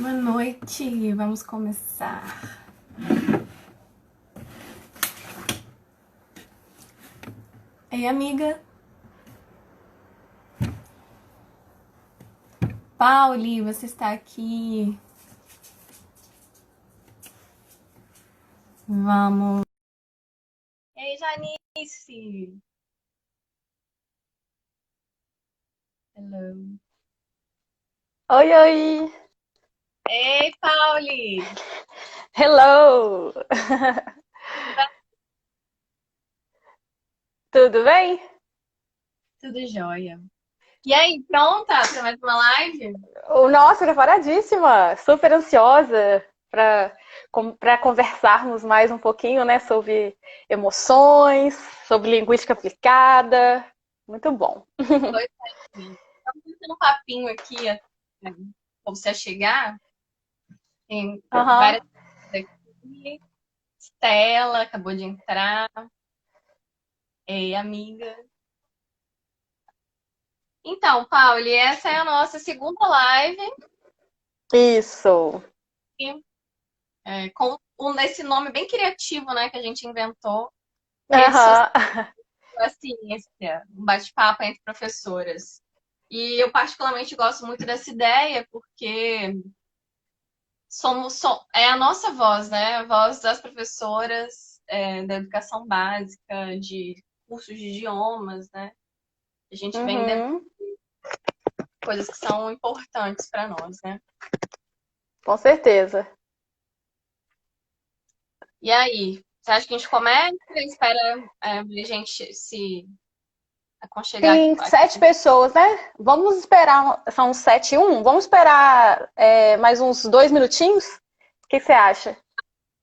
Boa noite, vamos começar. Ei, amiga. Pauli, você está aqui. Vamos. Ei, Janice. Hello. Oi, oi! Ei, Pauli. Hello! Tudo bem? Tudo jóia. E aí, pronta para mais uma live? Nossa, preparadíssima! Super ansiosa para conversarmos mais um pouquinho, né, sobre emoções, sobre linguística aplicada. Muito bom. Pois é, amiga. Estamos tendo um papinho aqui, para você chegar. Tem Aham. várias coisas aqui. Stella acabou de entrar. Ei, amiga. Então, Pauli, essa é a nossa segunda live Isso. com esse nome bem criativo, né, que a gente inventou, Redes Sociais Aham. da Ciência, um bate-papo entre professoras. E eu particularmente gosto muito dessa ideia porque é a nossa voz, né, a voz das professoras da educação básica, de cursos de idiomas, né. A gente vem dentro Uhum. de coisas que são importantes para nós, né. Com certeza. E aí, você acha que a gente começa? Espera a gente se aconchegar aqui. Tem 7 pessoas, né? Vamos esperar. São 7 e 1. Vamos esperar mais uns 2 minutinhos? O que você acha?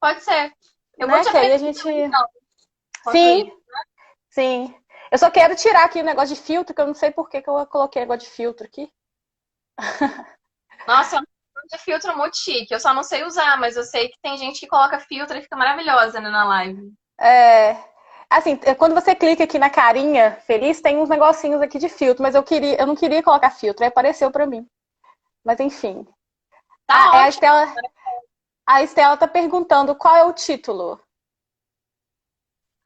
Pode ser. Eu vou Né? te Que aí a apresentar gente. então, enquanto isso. Sim, sim. Eu só quero tirar aqui o negócio de filtro, que eu não sei por que eu coloquei negócio de filtro aqui. Nossa, é um filtro muito chique. Eu só não sei usar, mas eu sei que tem gente que coloca filtro e fica maravilhosa, né, na live. É, assim, quando você clica aqui na carinha feliz, tem uns negocinhos aqui de filtro, mas eu não queria colocar filtro, aí apareceu pra mim. Mas enfim. Tá A ótimo. Estela, a Estela tá perguntando qual é o título.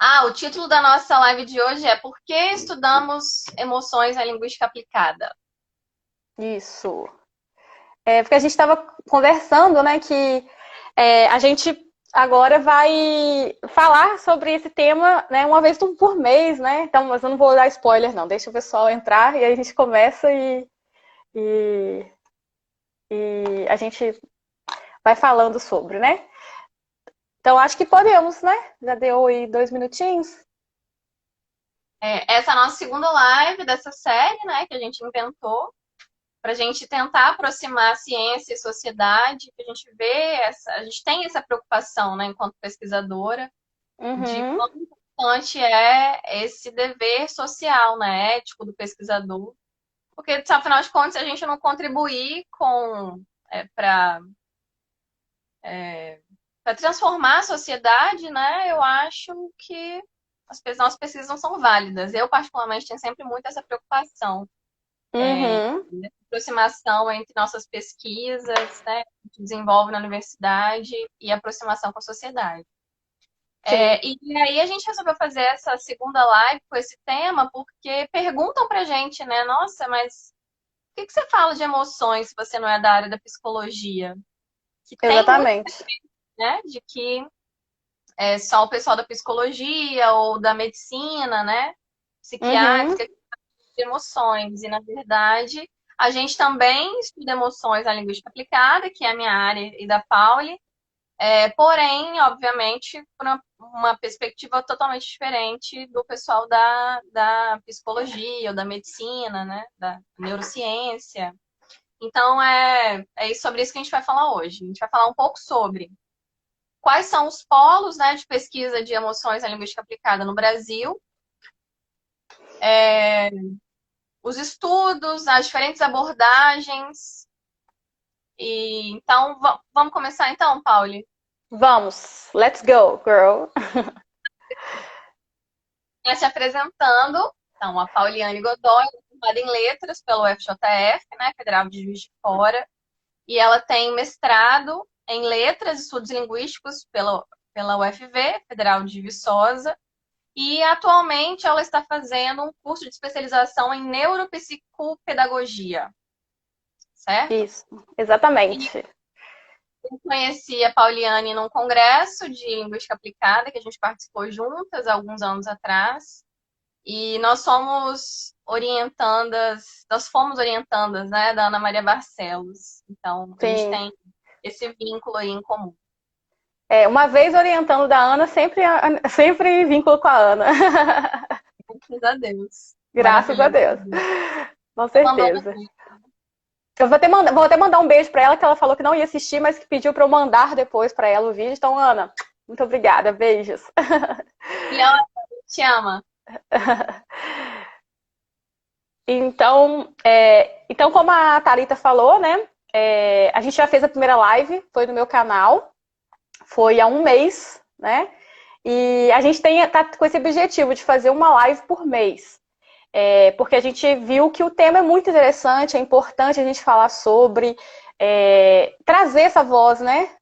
Ah, o título da nossa live de hoje é Por que estudamos emoções na linguística aplicada? Isso. Porque a gente estava conversando, né, que a gente agora vai falar sobre esse tema, né, uma vez por mês, né? Então, mas eu não vou dar spoiler, não. Deixa o pessoal entrar e aí a gente começa e, e a gente vai falando sobre, né? Então, acho que podemos, né? Já deu aí 2 minutinhos. Essa é a nossa segunda live dessa série, né, que a gente inventou, para a gente tentar aproximar a ciência e sociedade, que a gente vê a gente tem essa preocupação, né, enquanto pesquisadora, de Uhum. quão importante é esse dever social, né, ético do pesquisador, porque afinal de contas, se a gente não contribuir com para transformar a sociedade, né, eu acho que nossas pesquisas não são válidas. Eu particularmente tenho sempre muito essa preocupação Uhum. aproximação entre nossas pesquisas, né, que a gente desenvolve na universidade e aproximação com a sociedade. Sim, E aí a gente resolveu fazer essa segunda live com esse tema porque perguntam pra gente, né, nossa, mas por que você fala de emoções se você não é da área da psicologia? Que tem muito, exatamente. né, de que é só o pessoal da psicologia ou da medicina, né, Uhum. psiquiátrica, de emoções. E, na verdade, a gente também estuda emoções na linguística aplicada, que é a minha área e da Pauli, porém, obviamente, por uma perspectiva totalmente diferente do pessoal da psicologia ou da medicina, né, da neurociência. Então, sobre isso que a gente vai falar hoje. A gente vai falar um pouco sobre quais são os polos, né, de pesquisa de emoções na linguística aplicada no Brasil, é, os estudos, as diferentes abordagens. E então vamos começar então, Pauli. Vamos, let's go, girl. Se apresentando, então, a Pauliane Godoy, formada em letras pelo FJF, né, Federal de Juiz de Fora. e ela tem mestrado em Letras e Estudos Linguísticos pela UFV, Federal de Viçosa, e atualmente ela está fazendo um curso de especialização em neuropsicopedagogia, certo? Isso, exatamente. Eu conheci a Pauliane num congresso de linguística aplicada que a gente participou juntas há alguns anos atrás. E nós fomos orientandas, né, da Ana Maria Barcelos. Então, a gente Sim. tem esse vínculo aí em comum. Uma vez orientando da Ana, sempre vínculo com a Ana. Graças a Deus. Graças a Maravilhoso. Deus. Com Mandou certeza. Eu vou até mandar um beijo para ela, que ela falou que não ia assistir, mas que pediu para eu mandar depois para ela o vídeo. Então, Ana, muito obrigada. Beijos. e ela te ama. Então, como a Thalita falou, né? A gente já fez a primeira live, foi no meu canal. Foi há um mês, né? E a gente tá com esse objetivo de fazer uma live por mês. Porque a gente viu que o tema é muito interessante, é importante a gente falar sobre, trazer essa voz, né,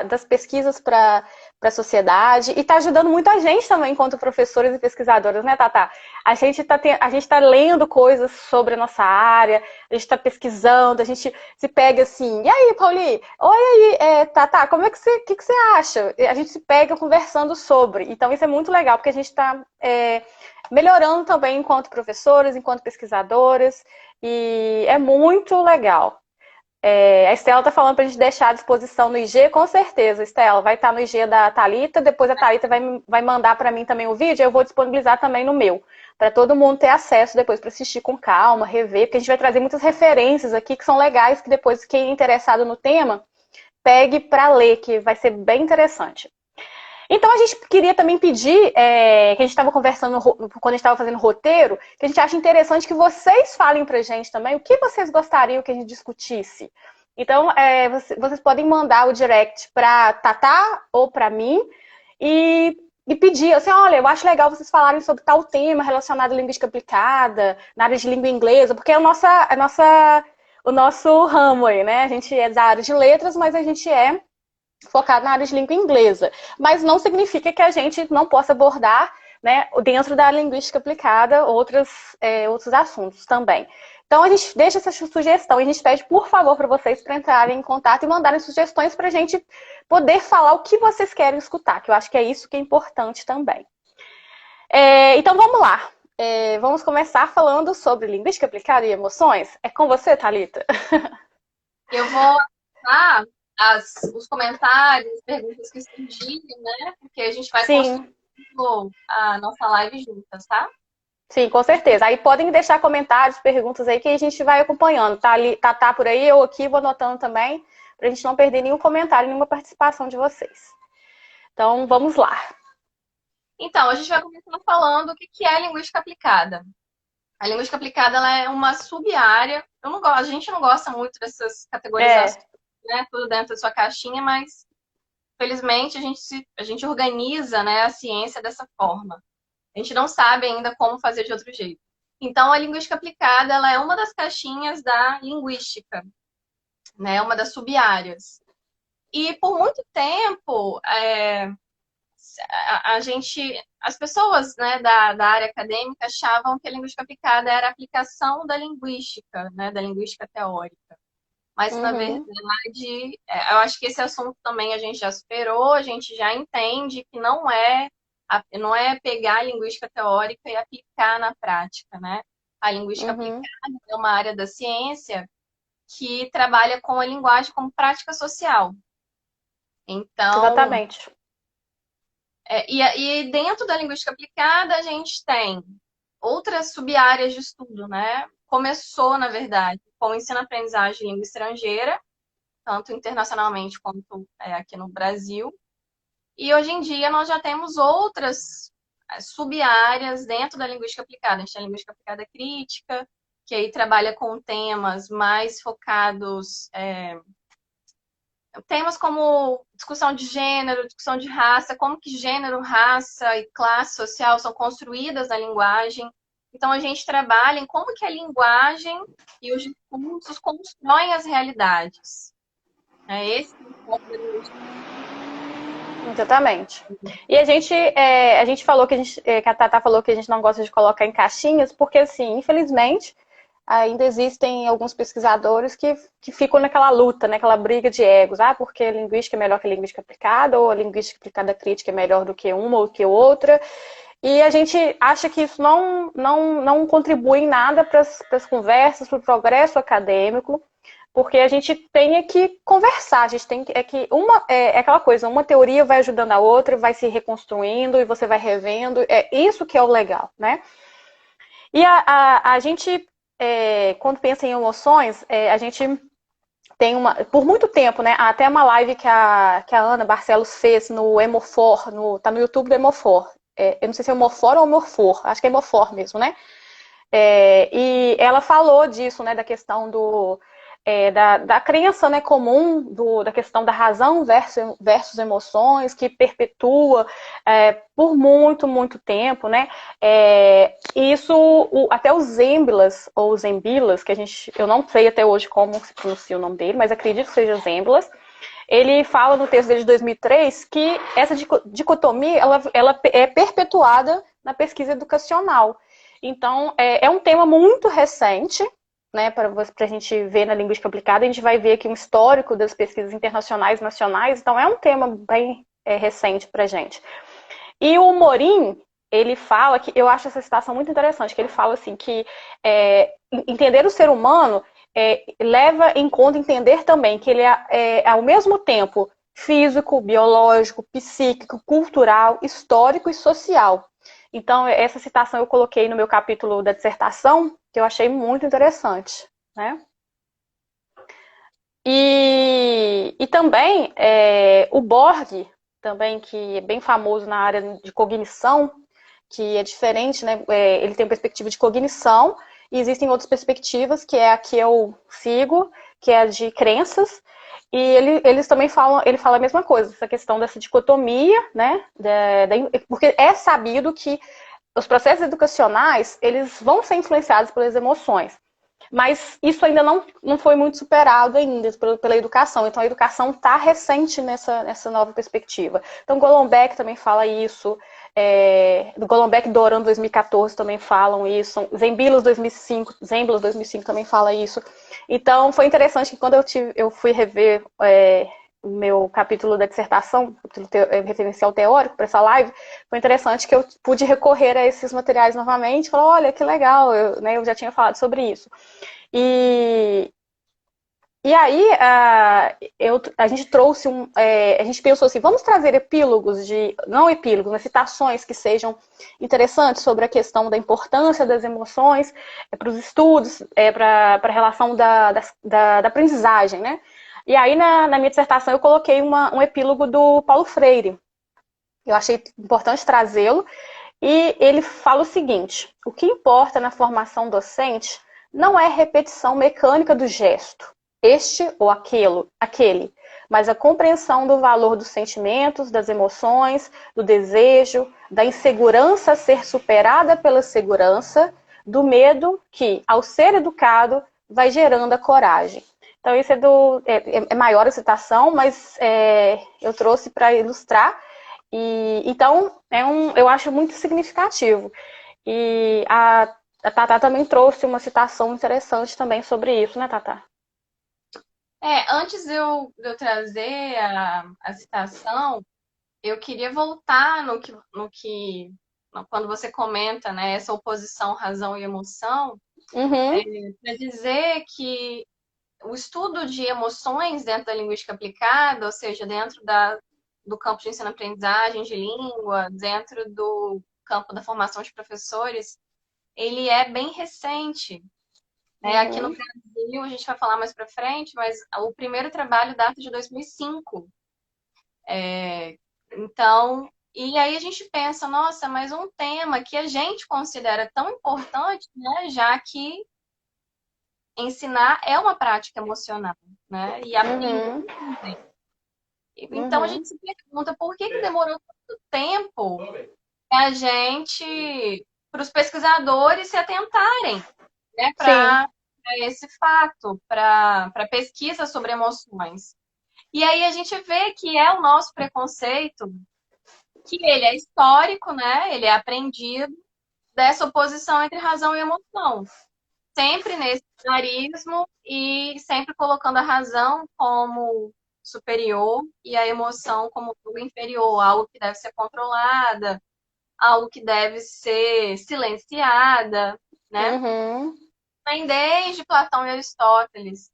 das pesquisas para a sociedade, e está ajudando muito a gente também, enquanto professores e pesquisadores, né, Tata? A gente tá lendo coisas sobre a nossa área, a gente está pesquisando, a gente se pega assim, e aí, Pauli? Oi aí, Tata, que você acha? A gente se pega conversando sobre. Então, isso é muito legal, porque a gente está melhorando também enquanto professores, enquanto pesquisadoras, e é muito legal. A Estela está falando para a gente deixar à disposição no IG, com certeza, Estela, vai estar no IG da Thalita, depois a Thalita vai mandar para mim também o vídeo, eu vou disponibilizar também no meu, para todo mundo ter acesso depois para assistir com calma, rever, porque a gente vai trazer muitas referências aqui que são legais, que depois quem é interessado no tema, pegue para ler, que vai ser bem interessante. Então a gente queria também pedir, que a gente estava conversando quando a gente estava fazendo o roteiro, que a gente acha interessante que vocês falem pra gente também o que vocês gostariam que a gente discutisse. Então, vocês podem mandar o direct para Tatá ou para mim e pedir, assim, olha, eu acho legal vocês falarem sobre tal tema relacionado à linguística aplicada, na área de língua inglesa, porque é o nosso ramo aí, né? A gente é da área de letras, mas a gente é focado na área de língua inglesa. Mas não significa que a gente não possa abordar, né, dentro da linguística aplicada outros assuntos também. Então a gente deixa essa sugestão e a gente pede, por favor, para vocês para entrarem em contato e mandarem sugestões para a gente poder falar o que vocês querem escutar, que eu acho que é isso que é importante também. Então vamos lá. Vamos começar falando sobre linguística aplicada e emoções. É com você, Thalita? Eu vou dar os comentários, as perguntas que surgirem, né? Porque a gente vai Sim. construindo a nossa live juntas, tá? Sim, com certeza. Aí podem deixar comentários, perguntas aí que a gente vai acompanhando. Tá por aí, eu aqui vou anotando também, pra gente não perder nenhum comentário, nenhuma participação de vocês. Então, vamos lá. Então, a gente vai começar falando o que é a linguística aplicada. A linguística aplicada ela é uma sub-área. A gente não gosta muito dessas categorizações, né? Tudo dentro da sua caixinha, mas felizmente a gente organiza, né, a ciência dessa forma. A gente não sabe ainda como fazer de outro jeito. Então, a linguística aplicada ela é uma das caixinhas da linguística, né? Uma das sub-áreas. E por muito tempo, as pessoas, né, da área acadêmica achavam que a linguística aplicada era a aplicação da linguística, né, da linguística teórica. Mas, na verdade, eu acho que esse assunto também a gente já superou, a gente já entende que não é pegar a linguística teórica e aplicar na prática, né? A linguística aplicada é uma área da ciência que trabalha com a linguagem como prática social. Então, Exatamente. e dentro da linguística aplicada, a gente tem outras sub-áreas de estudo, né? Começou, na verdade, com o ensino-aprendizagem de língua estrangeira, tanto internacionalmente quanto aqui no Brasil. E hoje em dia nós já temos outras sub-áreas dentro da linguística aplicada. A gente tem a linguística aplicada crítica, que aí trabalha com temas mais focados, temas como discussão de gênero, discussão de raça, como que gênero, raça e classe social são construídas na linguagem. Então a gente trabalha em como que a linguagem e os discursos constroem as realidades. É esse o foco da linguística. Exatamente. E a gente falou que que a Tata falou que a gente não gosta de colocar em caixinhas, porque assim, infelizmente, ainda existem alguns pesquisadores que ficam naquela luta, naquela briga de egos. Ah, porque a linguística é melhor que a linguística aplicada, ou a linguística aplicada crítica é melhor do que uma ou que outra. E a gente acha que isso não contribui em nada para as conversas, para o progresso acadêmico, porque a gente tem que conversar, a gente tem que é aquela coisa, uma teoria vai ajudando a outra, vai se reconstruindo e você vai revendo, é isso que é o legal, né? E a gente, quando pensa em emoções, a gente tem por muito tempo, né? Até uma live que a Ana Barcelos fez no Hemofor, tá no YouTube do Hemofor. Eu não sei se é Hemofor ou Hemofor, acho que é Hemofor mesmo, né? E ela falou disso, né? Da questão da crença, né, comum da questão da razão versus emoções, que perpetua por muito, muito tempo, né? Isso, até os Zemblas, ou Zembilas, que eu não sei até hoje como se pronuncia o nome dele, mas acredito que seja Zemblas, ele fala no texto dele de 2003 que essa dicotomia ela é perpetuada na pesquisa educacional. Então, é um tema muito recente, né, para a gente ver na linguística aplicada, a gente vai ver aqui um histórico das pesquisas internacionais e nacionais, então é um tema bem recente para a gente. E o Morim, ele fala que, eu acho essa citação muito interessante, que ele fala assim, que entender o ser humano leva em conta entender também que ele ao mesmo tempo, físico, biológico, psíquico, cultural, histórico e social. Então, essa citação eu coloquei no meu capítulo da dissertação, que eu achei muito interessante, né? E também o Borg, também, que é bem famoso na área de cognição, que é diferente, né? Ele tem perspectiva de cognição, e existem outras perspectivas, que é a que eu sigo, que é a de crenças, e eles também falam, ele fala a mesma coisa, essa questão dessa dicotomia, né? Porque é sabido que os processos educacionais, eles vão ser influenciados pelas emoções. Mas isso ainda não foi muito superado ainda pela educação. Então, a educação está recente nessa nova perspectiva. Então, Golombek também fala isso. Golombek e Doran 2014 também falam isso. Zemblas 2005 também fala isso. Então, foi interessante que quando eu fui rever o meu capítulo da dissertação, referencial teórico para essa live, foi interessante que eu pude recorrer a esses materiais novamente e falar, olha, que legal, eu já tinha falado sobre isso. E, e aí a gente trouxe a gente pensou assim, vamos trazer epílogos não epílogos, mas citações que sejam interessantes sobre a questão da importância das emoções para os estudos, para a relação da aprendizagem, né? E aí na minha dissertação eu coloquei um epílogo do Paulo Freire. Eu achei importante trazê-lo. E ele fala o seguinte: o que importa na formação docente não é repetição mecânica do gesto, este ou aquele, mas a compreensão do valor dos sentimentos, das emoções, do desejo, da insegurança a ser superada pela segurança, do medo que, ao ser educado, vai gerando a coragem. Então, isso é maior a citação, mas eu trouxe para ilustrar. Então, eu acho muito significativo. E a Tatá também trouxe uma citação interessante também sobre isso, né, Tatá? Antes de eu trazer a citação, eu queria voltar quando você comenta, né, essa oposição razão e emoção, Uhum, para dizer que o estudo de emoções dentro da linguística aplicada, ou seja, dentro do campo de ensino-aprendizagem de língua, dentro do campo da formação de professores, ele é bem recente. Aqui no uhum, Brasil, a gente vai falar mais para frente, mas o primeiro trabalho data de 2005. Então, e aí a gente pensa, nossa, mas um tema que a gente considera tão importante, né, já que ensinar é uma prática emocional, né? E a uhum, linguística também. Então a uhum. gente se pergunta por que demorou tanto tempo para a gente, para os pesquisadores se atentarem, né, Sim. para esse fato, para pesquisa sobre emoções. E aí a gente vê que é o nosso preconceito, que ele é histórico, né? Ele é aprendido dessa oposição entre razão e emoção. Sempre nesse binarismo e sempre colocando a razão como superior e a emoção como algo inferior, algo que deve ser controlada, algo que deve ser silenciada, né? Uhum. Vem desde Platão e Aristóteles,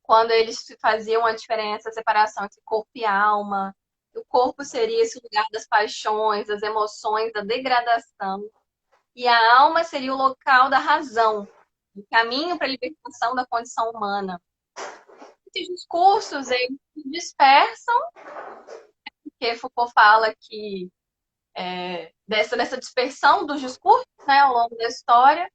quando eles faziam a diferença, a separação entre corpo e alma. O corpo seria esse lugar das paixões, das emoções, da degradação. E a alma seria o local da razão, o caminho para a libertação da condição humana. Esses discursos, eles se dispersam, porque Foucault fala que dessa dispersão dos discursos, né, ao longo da história.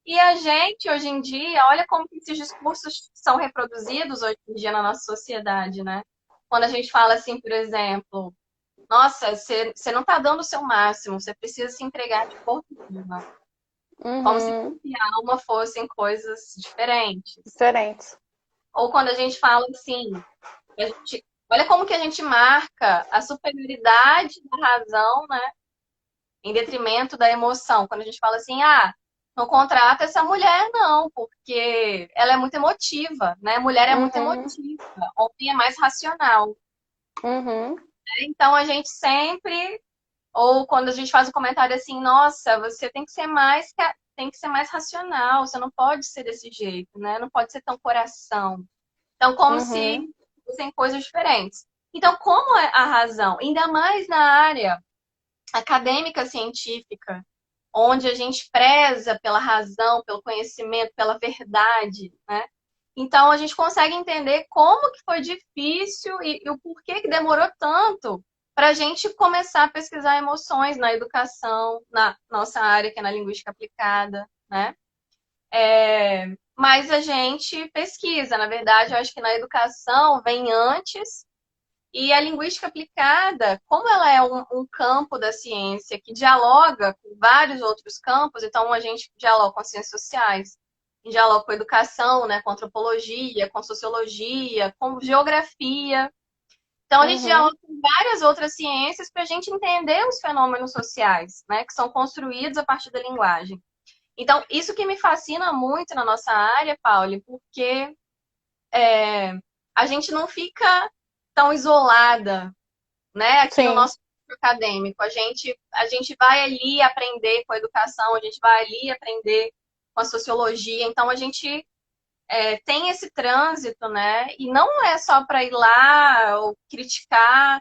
E a gente, hoje em dia, olha como que esses discursos são reproduzidos hoje em dia na nossa sociedade, né? Quando a gente fala assim, por exemplo, nossa, você não está dando o seu máximo, você precisa se entregar de corpo e alma. Como se corpo Uhum. e alma fossem coisas diferentes. Diferentes. Ou quando a gente fala assim, olha como que a gente marca a superioridade da razão, né, em detrimento da emoção. Quando a gente fala assim, não contrata essa mulher, não, porque ela é muito emotiva, né? Mulher é muito Uhum. emotiva, homem é mais racional. Uhum. Então a gente sempre, ou quando a gente faz um comentário assim, nossa, você tem que ser mais racional, você não pode ser desse jeito, né? Não pode ser tão coração. Então, como se Uhum. fossem coisas diferentes. Então, como é a razão, ainda mais na área acadêmica científica, onde a gente preza pela razão, pelo conhecimento, pela verdade, né? Então a gente consegue entender como que foi difícil e o porquê que demorou tanto para a gente começar a pesquisar emoções na educação, na nossa área, que é na linguística aplicada, né? Mas a gente pesquisa, na verdade, eu acho que na educação vem antes e a linguística aplicada, como ela é um campo da ciência que dialoga com vários outros campos, então a gente dialoga com as ciências sociais, dialoga com a educação, né, com antropologia, com sociologia, com geografia. Então a gente Uhum. dialoga com várias outras ciências para a gente entender os fenômenos sociais, né, que são construídos a partir da linguagem. Então, isso que me fascina muito na nossa área, Pauli, porque a gente não fica tão isolada, né, aqui no Sim. nosso curso acadêmico. A gente vai ali aprender com a educação, a gente vai ali aprender com a sociologia. Então, a gente tem esse trânsito, né? E não é só para ir lá ou criticar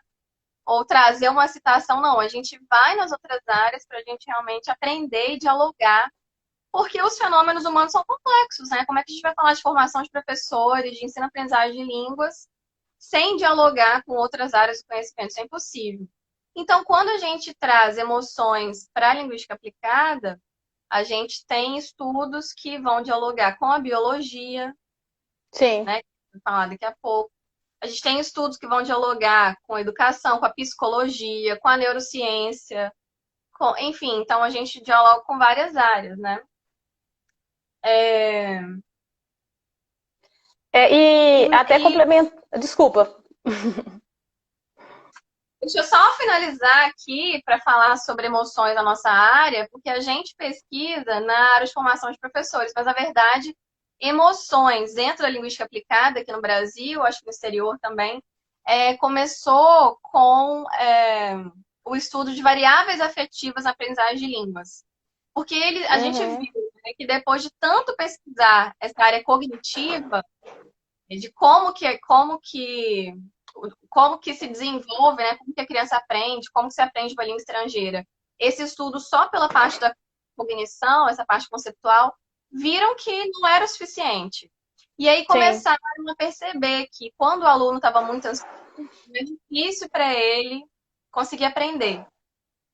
ou trazer uma citação, não. A gente vai nas outras áreas para a gente realmente aprender e dialogar, porque os fenômenos humanos são complexos, né? Como é que a gente vai falar de formação de professores, de ensino-aprendizagem de línguas, sem dialogar com outras áreas do conhecimento? Isso é impossível. Então, quando a gente traz emoções para a linguística aplicada, a gente tem estudos que vão dialogar com a biologia, Sim. né? Que eu vou falar daqui a pouco. A gente tem estudos que vão dialogar com a educação, com a psicologia, com a neurociência, enfim, então a gente dialoga com várias áreas, né? É, E até e complemento. Desculpa. deixa eu só finalizar aqui para falar sobre emoções na nossa área, porque a gente pesquisa na área de formação de professores, mas na verdade, emoções dentro da linguística aplicada aqui no Brasil, acho que no exterior também, começou com o estudo de variáveis afetivas na aprendizagem de línguas. Porque a gente Uhum. viu, né, que depois de tanto pesquisar essa área cognitiva, de como que se desenvolve, né? Como que a criança aprende, como que se aprende uma língua estrangeira. Esse estudo só pela parte da cognição, essa parte conceitual, viram que não era o suficiente. E aí Sim. começaram a perceber que quando o aluno estava muito ansioso, era difícil para ele conseguir aprender.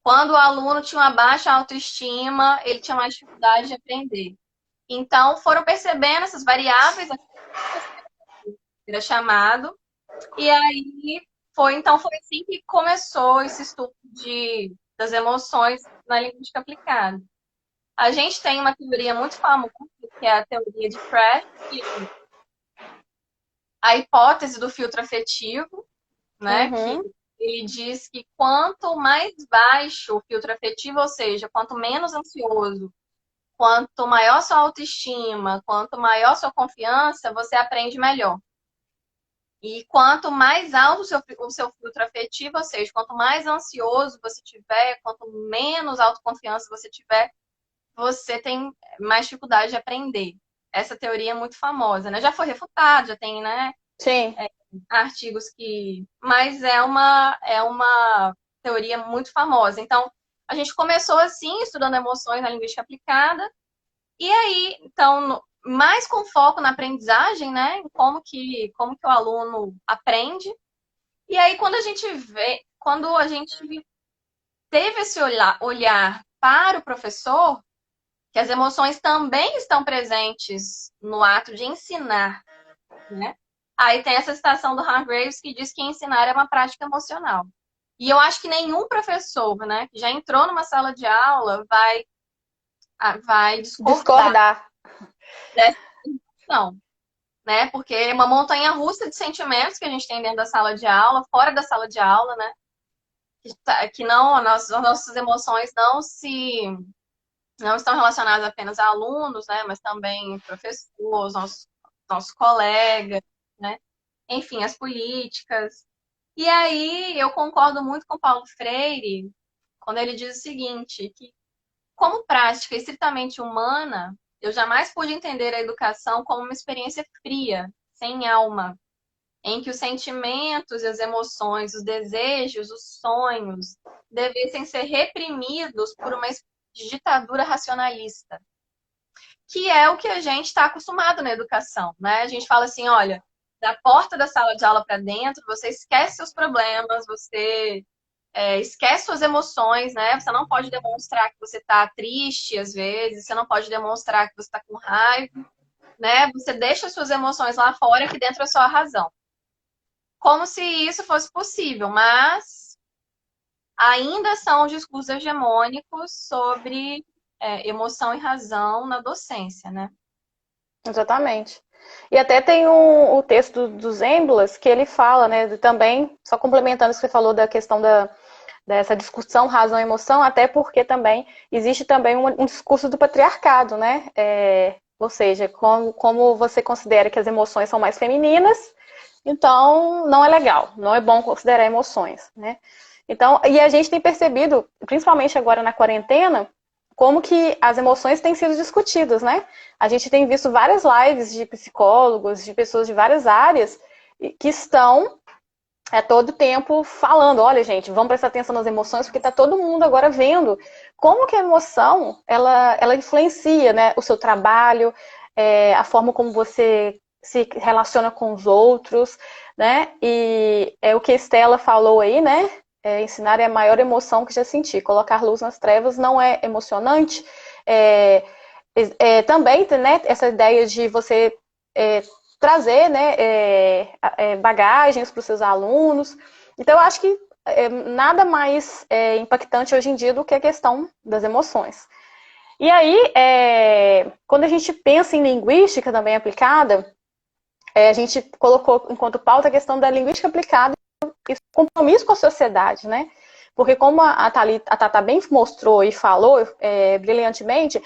Quando o aluno tinha uma baixa autoestima, ele tinha mais dificuldade de aprender. Então, foram percebendo essas variáveis, era chamado, e aí então foi assim que começou esse estudo das emoções na linguística aplicada. A gente tem uma teoria muito famosa, que é a teoria de Pratt, que é a hipótese do filtro afetivo, né? Que Uhum. ele diz que quanto mais baixo o filtro afetivo, ou seja, quanto menos ansioso, quanto maior sua autoestima, quanto maior sua confiança, você aprende melhor. E quanto mais alto o seu filtro afetivo, ou seja, quanto mais ansioso você tiver, quanto menos autoconfiança você tiver, você tem mais dificuldade de aprender. Essa teoria é muito famosa, né? Já foi refutada, já tem, né, Sim, artigos que. Mas é uma teoria muito famosa. Então, a gente começou assim, estudando emoções na linguística aplicada, e aí, então, mais com foco na aprendizagem, né? Em como que o aluno aprende. E aí, quando a gente teve esse olhar para o professor, que as emoções também estão presentes no ato de ensinar, né? Aí tem essa citação do Hargraves que diz que ensinar é uma prática emocional. E eu acho que nenhum professor, né, que já entrou numa sala de aula vai discordar discordar. dessa questão, né? Porque é uma montanha russa de sentimentos que a gente tem dentro da sala de aula, fora da sala de aula, né? Que não, as nossas emoções não estão relacionadas apenas a alunos, né? Mas também professores, nossos colegas, né? Enfim, as políticas. E aí eu concordo muito com Paulo Freire quando ele diz o seguinte, que como prática estritamente humana, eu jamais pude entender a educação como uma experiência fria, sem alma, em que os sentimentos e as emoções, os desejos, os sonhos devessem ser reprimidos por uma espécie de ditadura racionalista, que é o que a gente está acostumado na educação, né? A gente fala assim, olha, da porta da sala de aula para dentro, você esquece seus problemas, você esquece suas emoções, né? Você não pode demonstrar que você está triste às vezes, você não pode demonstrar que você está com raiva, né? Você deixa suas emoções lá fora, que dentro é só a razão. Como se isso fosse possível, mas ainda são os discursos hegemônicos sobre emoção e razão na docência, né? Exatamente. E até tem o texto dos Emblas que ele fala, né, também, só complementando o que você falou da questão dessa discussão razão-emoção, até porque também existe também um discurso do patriarcado, né? Ou seja, como você considera que as emoções são mais femininas, então não é legal, não é bom considerar emoções, né? Então, e a gente tem percebido, principalmente agora na quarentena, como que as emoções têm sido discutidas, né? A gente tem visto várias lives de psicólogos, de pessoas de várias áreas que estão todo tempo falando, olha gente, vamos prestar atenção nas emoções, porque está todo mundo agora vendo como que a emoção, ela influencia, né, o seu trabalho, a forma como você se relaciona com os outros, né, e é o que a Estela falou aí, né, ensinar é a maior emoção que já senti, colocar luz nas trevas não é emocionante, também, né, essa ideia de você trazer, né, bagagens para os seus alunos. Então, eu acho que nada mais impactante hoje em dia do que a questão das emoções. E aí, quando a gente pensa em linguística também aplicada, a gente colocou enquanto pauta a questão da linguística aplicada e compromisso com a sociedade, né? Porque como a Tata bem mostrou e falou brilhantemente,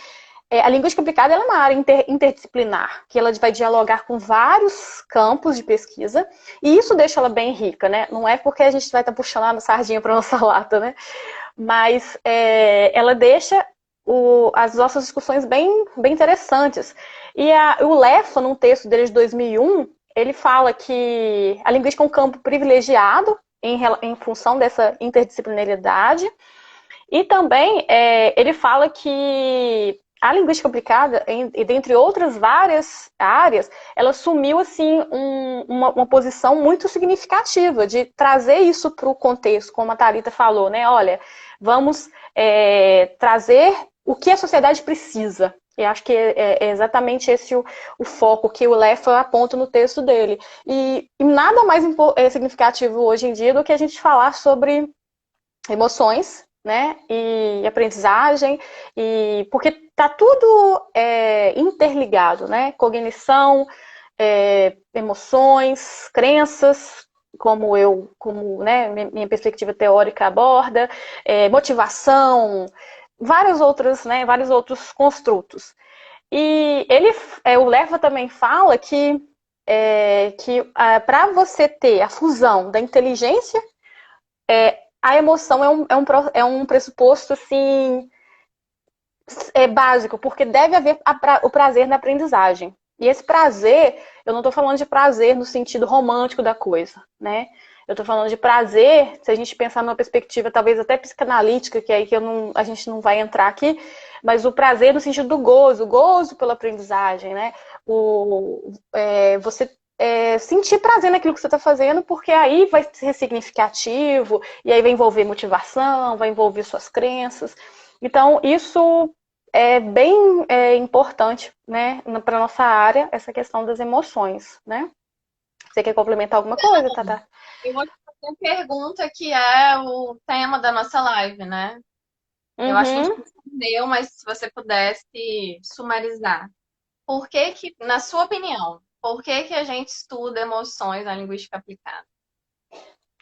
a linguística aplicada é uma área interdisciplinar, que ela vai dialogar com vários campos de pesquisa, e isso deixa ela bem rica, né? Não é porque a gente vai estar puxando a sardinha para nossa lata, né? Mas ela deixa as nossas discussões bem interessantes. E o Leffa, num texto dele de 2001, ele fala que a linguística é um campo privilegiado em função dessa interdisciplinaridade, e também ele fala que a linguística aplicada, dentre outras várias áreas, ela assumiu assim, uma posição muito significativa de trazer isso para o contexto, como a Thalita falou, né? Olha, vamos trazer o que a sociedade precisa. Eu acho que é exatamente esse o foco que o Leffa aponta no texto dele. E nada mais significativo hoje em dia do que a gente falar sobre emoções, né, e aprendizagem, porque tá tudo interligado, né, cognição, emoções, crenças, como né, minha perspectiva teórica aborda, motivação, vários outros construtos. E o Lerva também fala que para você ter a fusão da inteligência, a emoção é um pressuposto assim, básico, porque deve haver o prazer na aprendizagem. E esse prazer, eu não estou falando de prazer no sentido romântico da coisa, né? Eu estou falando de prazer, se a gente pensar numa perspectiva talvez até psicanalítica, que aí a gente não vai entrar aqui, mas o prazer no sentido do gozo, o gozo pela aprendizagem, né? Você sentir prazer naquilo que você está fazendo, porque aí vai ser significativo, e aí vai envolver motivação, vai envolver suas crenças. Então, isso é bem importante, né, para nossa área, essa questão das emoções, né? Você quer complementar alguma coisa, Tata? Eu vou te fazer uma pergunta que é o tema da nossa live, né? Eu acho que a gente Uhum. respondeu, mas se você pudesse sumarizar. Por que que, na sua opinião, por que que a gente estuda emoções na linguística aplicada?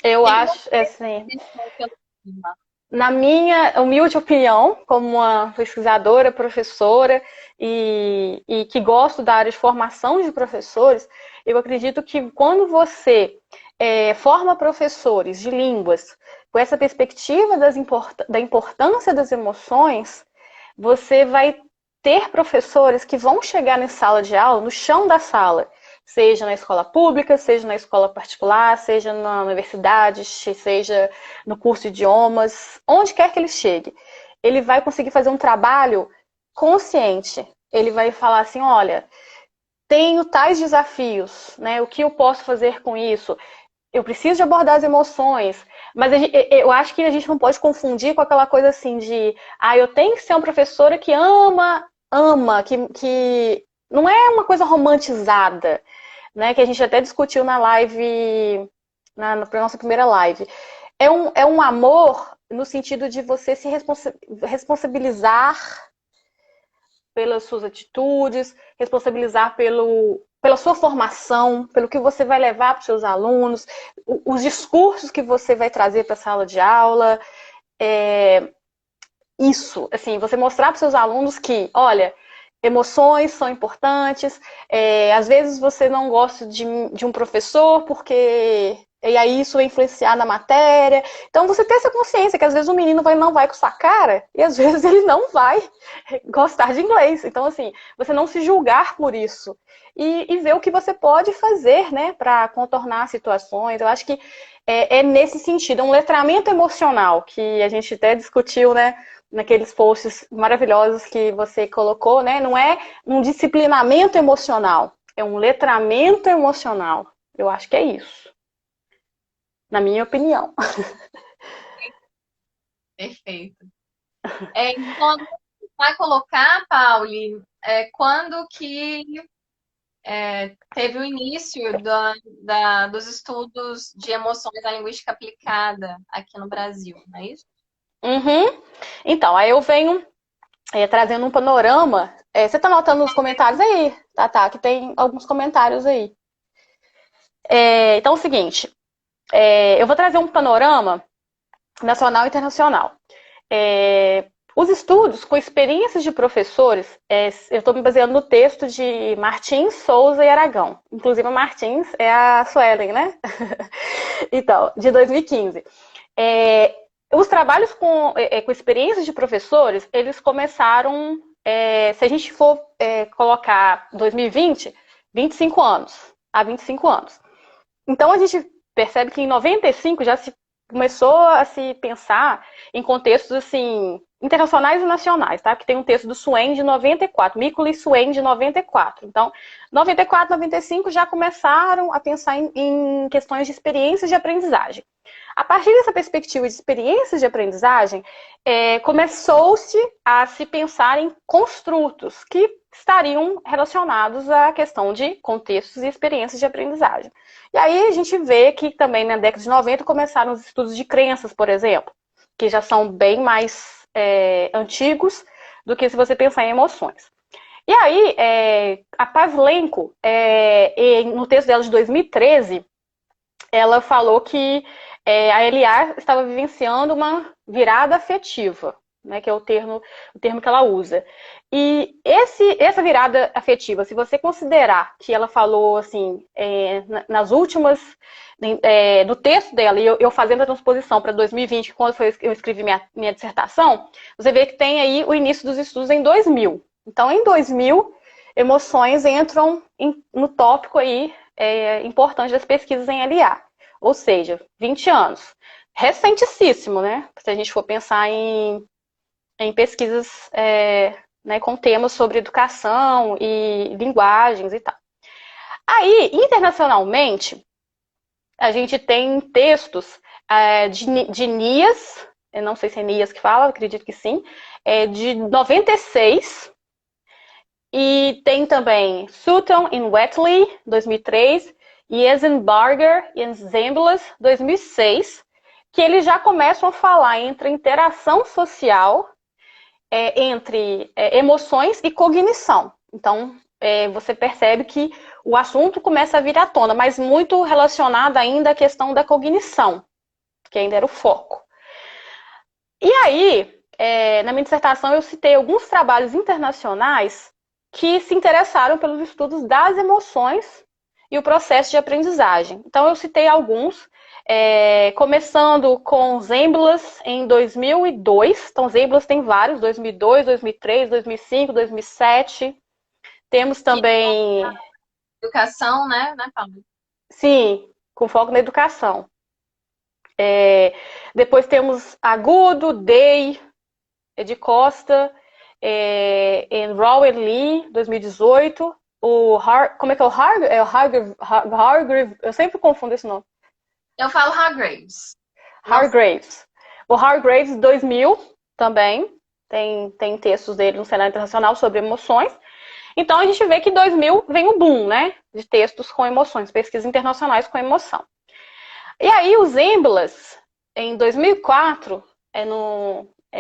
Eu O que que acho, você assim, pensou pelo tema? na minha humilde opinião, como uma pesquisadora, professora e que gosto da área de formação de professores, eu acredito que quando você forma professores de línguas com essa perspectiva da importância das emoções, você vai ter professores que vão chegar na sala de aula, no chão da sala, seja na escola pública, seja na escola particular, seja na universidade, seja no curso de idiomas, onde quer que ele chegue. Ele vai conseguir fazer um trabalho consciente. Ele vai falar assim, olha, tenho tais desafios, né? O que eu posso fazer com isso? Eu preciso de abordar as emoções, mas eu acho que a gente não pode confundir com aquela coisa assim de, eu tenho que ser uma professora que ama, que não é uma coisa romantizada, né? Que a gente até discutiu na live, na nossa primeira live. É um amor no sentido de você se responsabilizar pelas suas atitudes, responsabilizar pela sua formação, pelo que você vai levar para os seus alunos, os discursos que você vai trazer para a sala de aula. Isso, assim, você mostrar para os seus alunos que, olha, emoções são importantes, às vezes você não gosta de um professor porque e aí isso vai influenciar na matéria. Então você tem essa consciência que às vezes o menino não vai com sua cara e às vezes ele não vai gostar de inglês. Então, assim, você não se julgar por isso. E ver o que você pode fazer, né, para contornar situações. Eu acho que é nesse sentido, é um letramento emocional que a gente até discutiu, né, naqueles posts maravilhosos que você colocou, né? Não é um disciplinamento emocional, é um letramento emocional. Eu acho que é isso, na minha opinião. Perfeito. Então, vai colocar, Pauli, quando que teve o início dos estudos de emoções na linguística aplicada aqui no Brasil, não é isso? Uhum. Então, aí eu venho trazendo um panorama. Você está notando os comentários aí, tá? Que tem alguns comentários aí. Então, é o seguinte, eu vou trazer um panorama nacional e internacional. Os estudos com experiências de professores, eu estou me baseando no texto de Martins, Souza e Aragão. Inclusive, a Martins é a Suelen, né? Então, de 2015. Os trabalhos com experiências de professores, eles começaram, se a gente for colocar 2020, 25 anos. Há 25 anos. Então, a gente percebe que em 95 já se começou a se pensar em contextos assim internacionais e nacionais, tá? Porque tem um texto do Swain de 94, Mikula e Swain de 94. Então, 94, 95 já começaram a pensar em questões de experiências de aprendizagem. A partir dessa perspectiva de experiências de aprendizagem, começou-se a se pensar em construtos que estariam relacionados à questão de contextos e experiências de aprendizagem. E aí a gente vê que também na década de 90 começaram os estudos de crenças, por exemplo, que já são bem mais antigos do que se você pensar em emoções. E aí, a Pavlenko, no texto dela de 2013, ela falou que a LA estava vivenciando uma virada afetiva, né, que é o termo que ela usa. E essa virada afetiva, se você considerar que ela falou assim, nas últimas, no texto dela, e eu fazendo a transposição para 2020, quando eu escrevi minha dissertação, você vê que tem aí o início dos estudos em 2000. Então, em 2000, emoções entram no tópico aí importante das pesquisas em LA. Ou seja, 20 anos. Recentíssimo, né? Se a gente for pensar em pesquisas né, com temas sobre educação e linguagens e tal. Aí, internacionalmente, a gente tem textos de Nias, eu não sei se é Nias que fala, acredito que sim, de 96. E tem também Sutton e Wheatley, 2003, e Eisenbarger e Zemblas, 2006, que eles já começam a falar entre interação social, entre emoções e cognição. Então, você percebe que o assunto começa a vir à tona, mas muito relacionado ainda à questão da cognição, que ainda era o foco. E aí, na minha dissertação, eu citei alguns trabalhos internacionais que se interessaram pelos estudos das emoções e o processo de aprendizagem. Então, eu citei alguns, começando com Zemblas em 2002. Então, Zemblas tem vários, 2002, 2003, 2005, 2007. Temos também... Educação, né, Paula? Sim, com foco na educação. Depois temos Agudo, Day, de Costa, Raw e Lee, 2018. Como é que é o Hargrave? Eu sempre confundo esse nome. Eu falo Hargraves. Hargraves. O Hargraves, 2000, também. Tem textos dele no cenário internacional sobre emoções. Então, a gente vê que em 2000 vem o boom, né? De textos com emoções, pesquisas internacionais com emoção. E aí, o Zemblas, em 2004,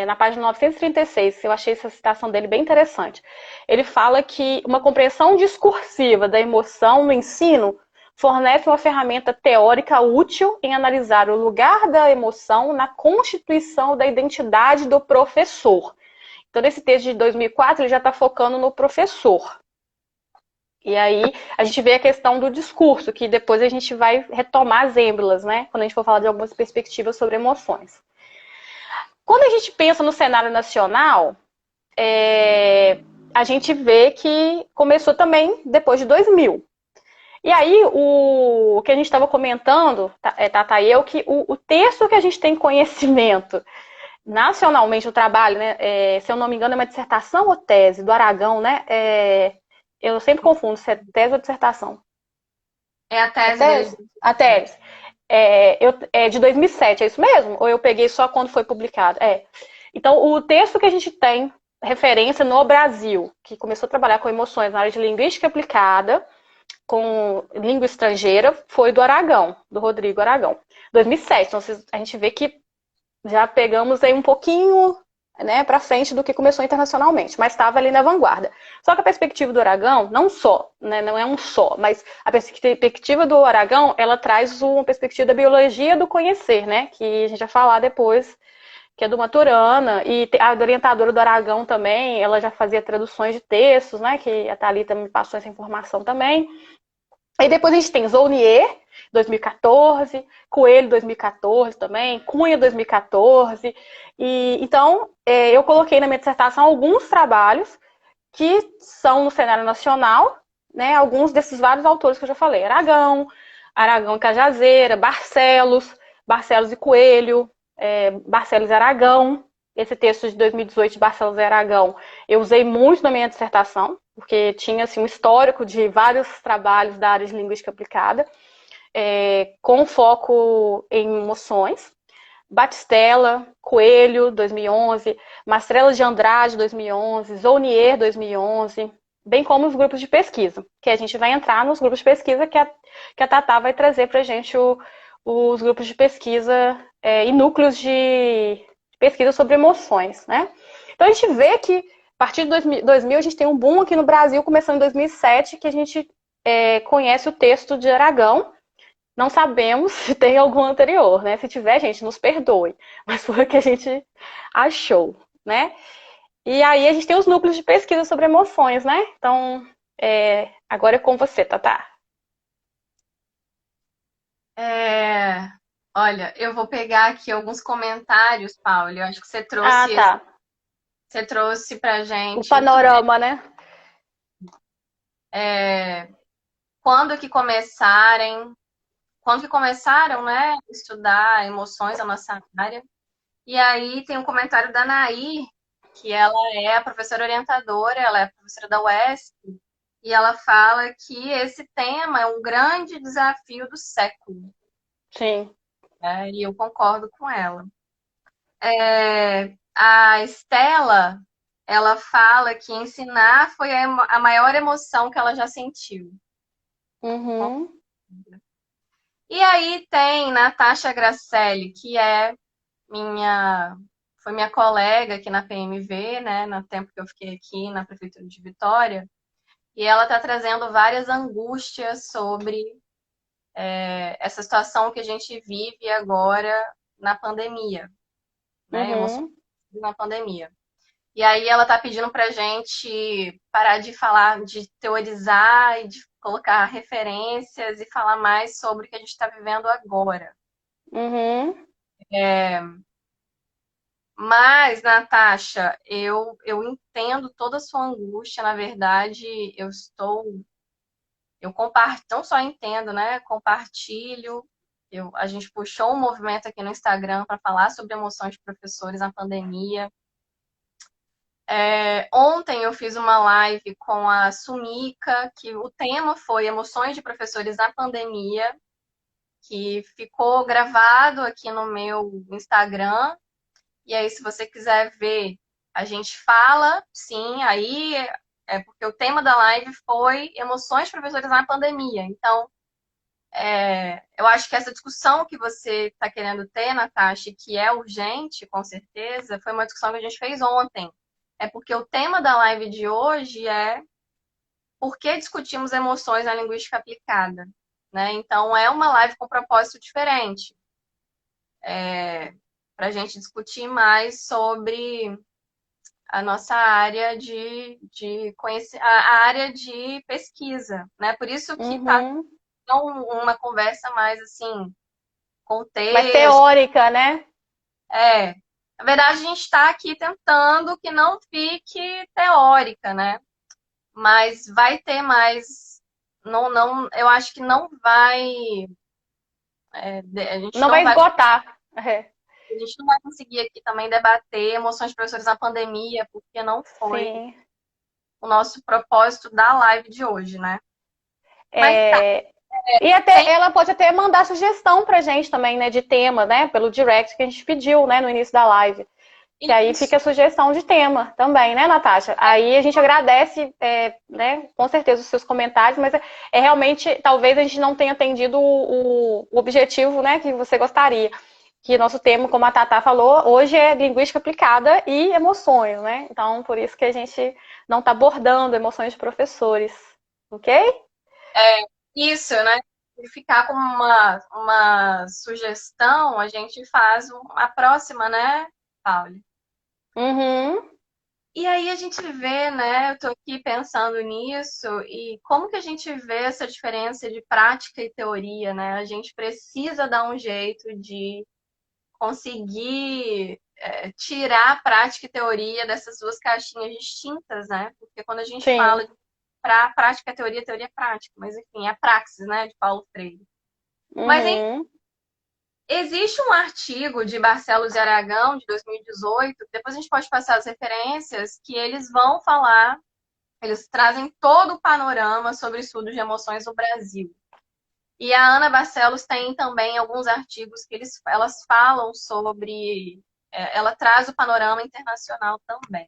na página 936, eu achei essa citação dele bem interessante. Ele fala que uma compreensão discursiva da emoção no ensino fornece uma ferramenta teórica útil em analisar o lugar da emoção na constituição da identidade do professor. Então, nesse texto de 2004, ele já está focando no professor. E aí, a gente vê a questão do discurso, que depois a gente vai retomar as êmbolas, né? Quando a gente for falar de algumas perspectivas sobre emoções. Quando a gente pensa no cenário nacional, a gente vê que começou também depois de 2000. E aí, o que a gente estava comentando, Tata e eu, que o texto que a gente tem conhecimento nacionalmente, o trabalho, né, se eu não me engano, é uma dissertação ou tese do Aragão, né? Eu sempre confundo se é tese ou dissertação. É a tese. A tese. É de 2007, é isso mesmo? Ou eu peguei só quando foi publicado? Então, o texto que a gente tem referência no Brasil, que começou a trabalhar com emoções na área de linguística aplicada, com língua estrangeira, foi do Aragão, do Rodrigo Aragão, 2007. Então, a gente vê que já pegamos aí um pouquinho, né, para frente do que começou internacionalmente, mas estava ali na vanguarda. Só que a perspectiva do Aragão, não só, né, não é um só, mas a perspectiva do Aragão, ela traz uma perspectiva da biologia do conhecer, né, que a gente vai falar depois, que é do Maturana, e a orientadora do Aragão também, ela já fazia traduções de textos, né, que a Thalita me passou essa informação também. Aí depois a gente tem Zounier, 2014, Coelho, 2014 também, Cunha, 2014. Então, eu coloquei na minha dissertação alguns trabalhos que são no cenário nacional, né, alguns desses vários autores que eu já falei. Aragão e Cajazeira, Barcelos e Coelho, Barcelos e Aragão. Esse texto de 2018 de Barcelos e Aragão eu usei muito na minha dissertação, porque tinha assim, um histórico de vários trabalhos da área de linguística aplicada, com foco em emoções. Batistella, Coelho, 2011, Mastrella de Andrade, 2011, Zounier, 2011, bem como os grupos de pesquisa, que a gente vai entrar nos grupos de pesquisa que a Tatá vai trazer para a gente os grupos de pesquisa e núcleos de pesquisa sobre emoções, né? Então a gente vê que a partir de 2000 a gente tem um boom aqui no Brasil, começando em 2007, que a gente conhece o texto de Aragão, Não sabemos se tem algum anterior, né? Se tiver, gente, nos perdoe. Mas foi o que a gente achou, né? E aí a gente tem os núcleos de pesquisa sobre emoções, né? Então, agora é com você, Tatá. É, olha, eu vou pegar aqui alguns comentários, Paulo. Eu acho que Ah, tá. você trouxe pra O gente muito bem. panorama, né? É, quando que começarem, quando que começaram, né, a estudar emoções na nossa área. E aí tem um comentário da Nair, que ela é a professora orientadora, ela é a professora da UESP, e ela fala que esse tema é um grande desafio do século, Sim. né? E eu concordo com ela. A Estela, ela fala que ensinar foi a maior emoção que ela já sentiu. Uhum. E aí tem Natasha Gracelli, que minha, foi minha colega aqui na PMV, né, no tempo que eu fiquei aqui na Prefeitura de Vitória, e ela está trazendo várias angústias sobre essa situação que a gente vive agora na pandemia, né, emoções Uhum. na pandemia. E aí ela tá pedindo pra gente parar de falar, de teorizar e de colocar referências e falar mais sobre o que a gente está vivendo agora. Uhum. Mas, Natasha, eu entendo toda a sua angústia. Na verdade, eu compartilho, não só entendo, né? Compartilho. A gente puxou um movimento aqui no Instagram para falar sobre emoções de professores na pandemia. Ontem eu fiz uma live com a Sumika, que o tema foi emoções de professores na pandemia, que ficou gravado aqui no meu Instagram. E aí, se você quiser ver, a gente fala, sim, aí porque o tema da live foi emoções de professores na pandemia. Então, eu acho que essa discussão que você está querendo ter, Natasha, que é urgente, com certeza, foi uma discussão que a gente fez ontem. É porque o tema da live de hoje é por que discutimos emoções na linguística aplicada, né? Então, é uma live com propósito diferente, para a gente discutir mais sobre a nossa área de conhecer, a área de pesquisa, né? Por isso que está Uhum. uma conversa mais assim, com Mais texto. teórica, né? Na verdade, a gente está aqui tentando que não fique teórica, né? Mas vai ter mais. Não, não, eu acho que não vai. A gente Não não vai vai, esgotar. É. a gente não vai conseguir aqui também debater emoções de professores na pandemia, porque não foi Sim. o nosso propósito da live de hoje, né? Mas tá, É, e até tem ela pode até mandar sugestão pra gente também, né, de tema, né, pelo direct que a gente pediu, né, no início da live. Que aí isso. fica a sugestão de tema também, né, Natasha? Aí a gente agradece, né, com certeza os seus comentários, mas é realmente, talvez a gente não tenha atendido o objetivo, né, que você gostaria. Que nosso tema, como a Tatá falou, hoje é linguística aplicada e emoções, né? Então, por isso que a gente não está abordando emoções de professores, ok? Isso, né? Se ficar com uma sugestão, a gente faz a próxima, né, Pauli? Uhum, E aí a gente vê, né? Eu tô aqui pensando nisso e como que a gente vê essa diferença de prática e teoria, né? A gente precisa dar um jeito de conseguir tirar prática e teoria dessas duas caixinhas distintas, né? Porque quando a gente sim. fala de prática é teoria, teoria é prática, mas enfim, é praxis, né, de Paulo Freire. Mas Uhum, existe um artigo de Barcelos e Aragão, de 2018, depois a gente pode passar as referências, que eles vão falar, eles trazem todo o panorama sobre estudos de emoções no Brasil. E a Ana Barcelos tem também alguns artigos que elas falam sobre. Ela traz o panorama internacional também.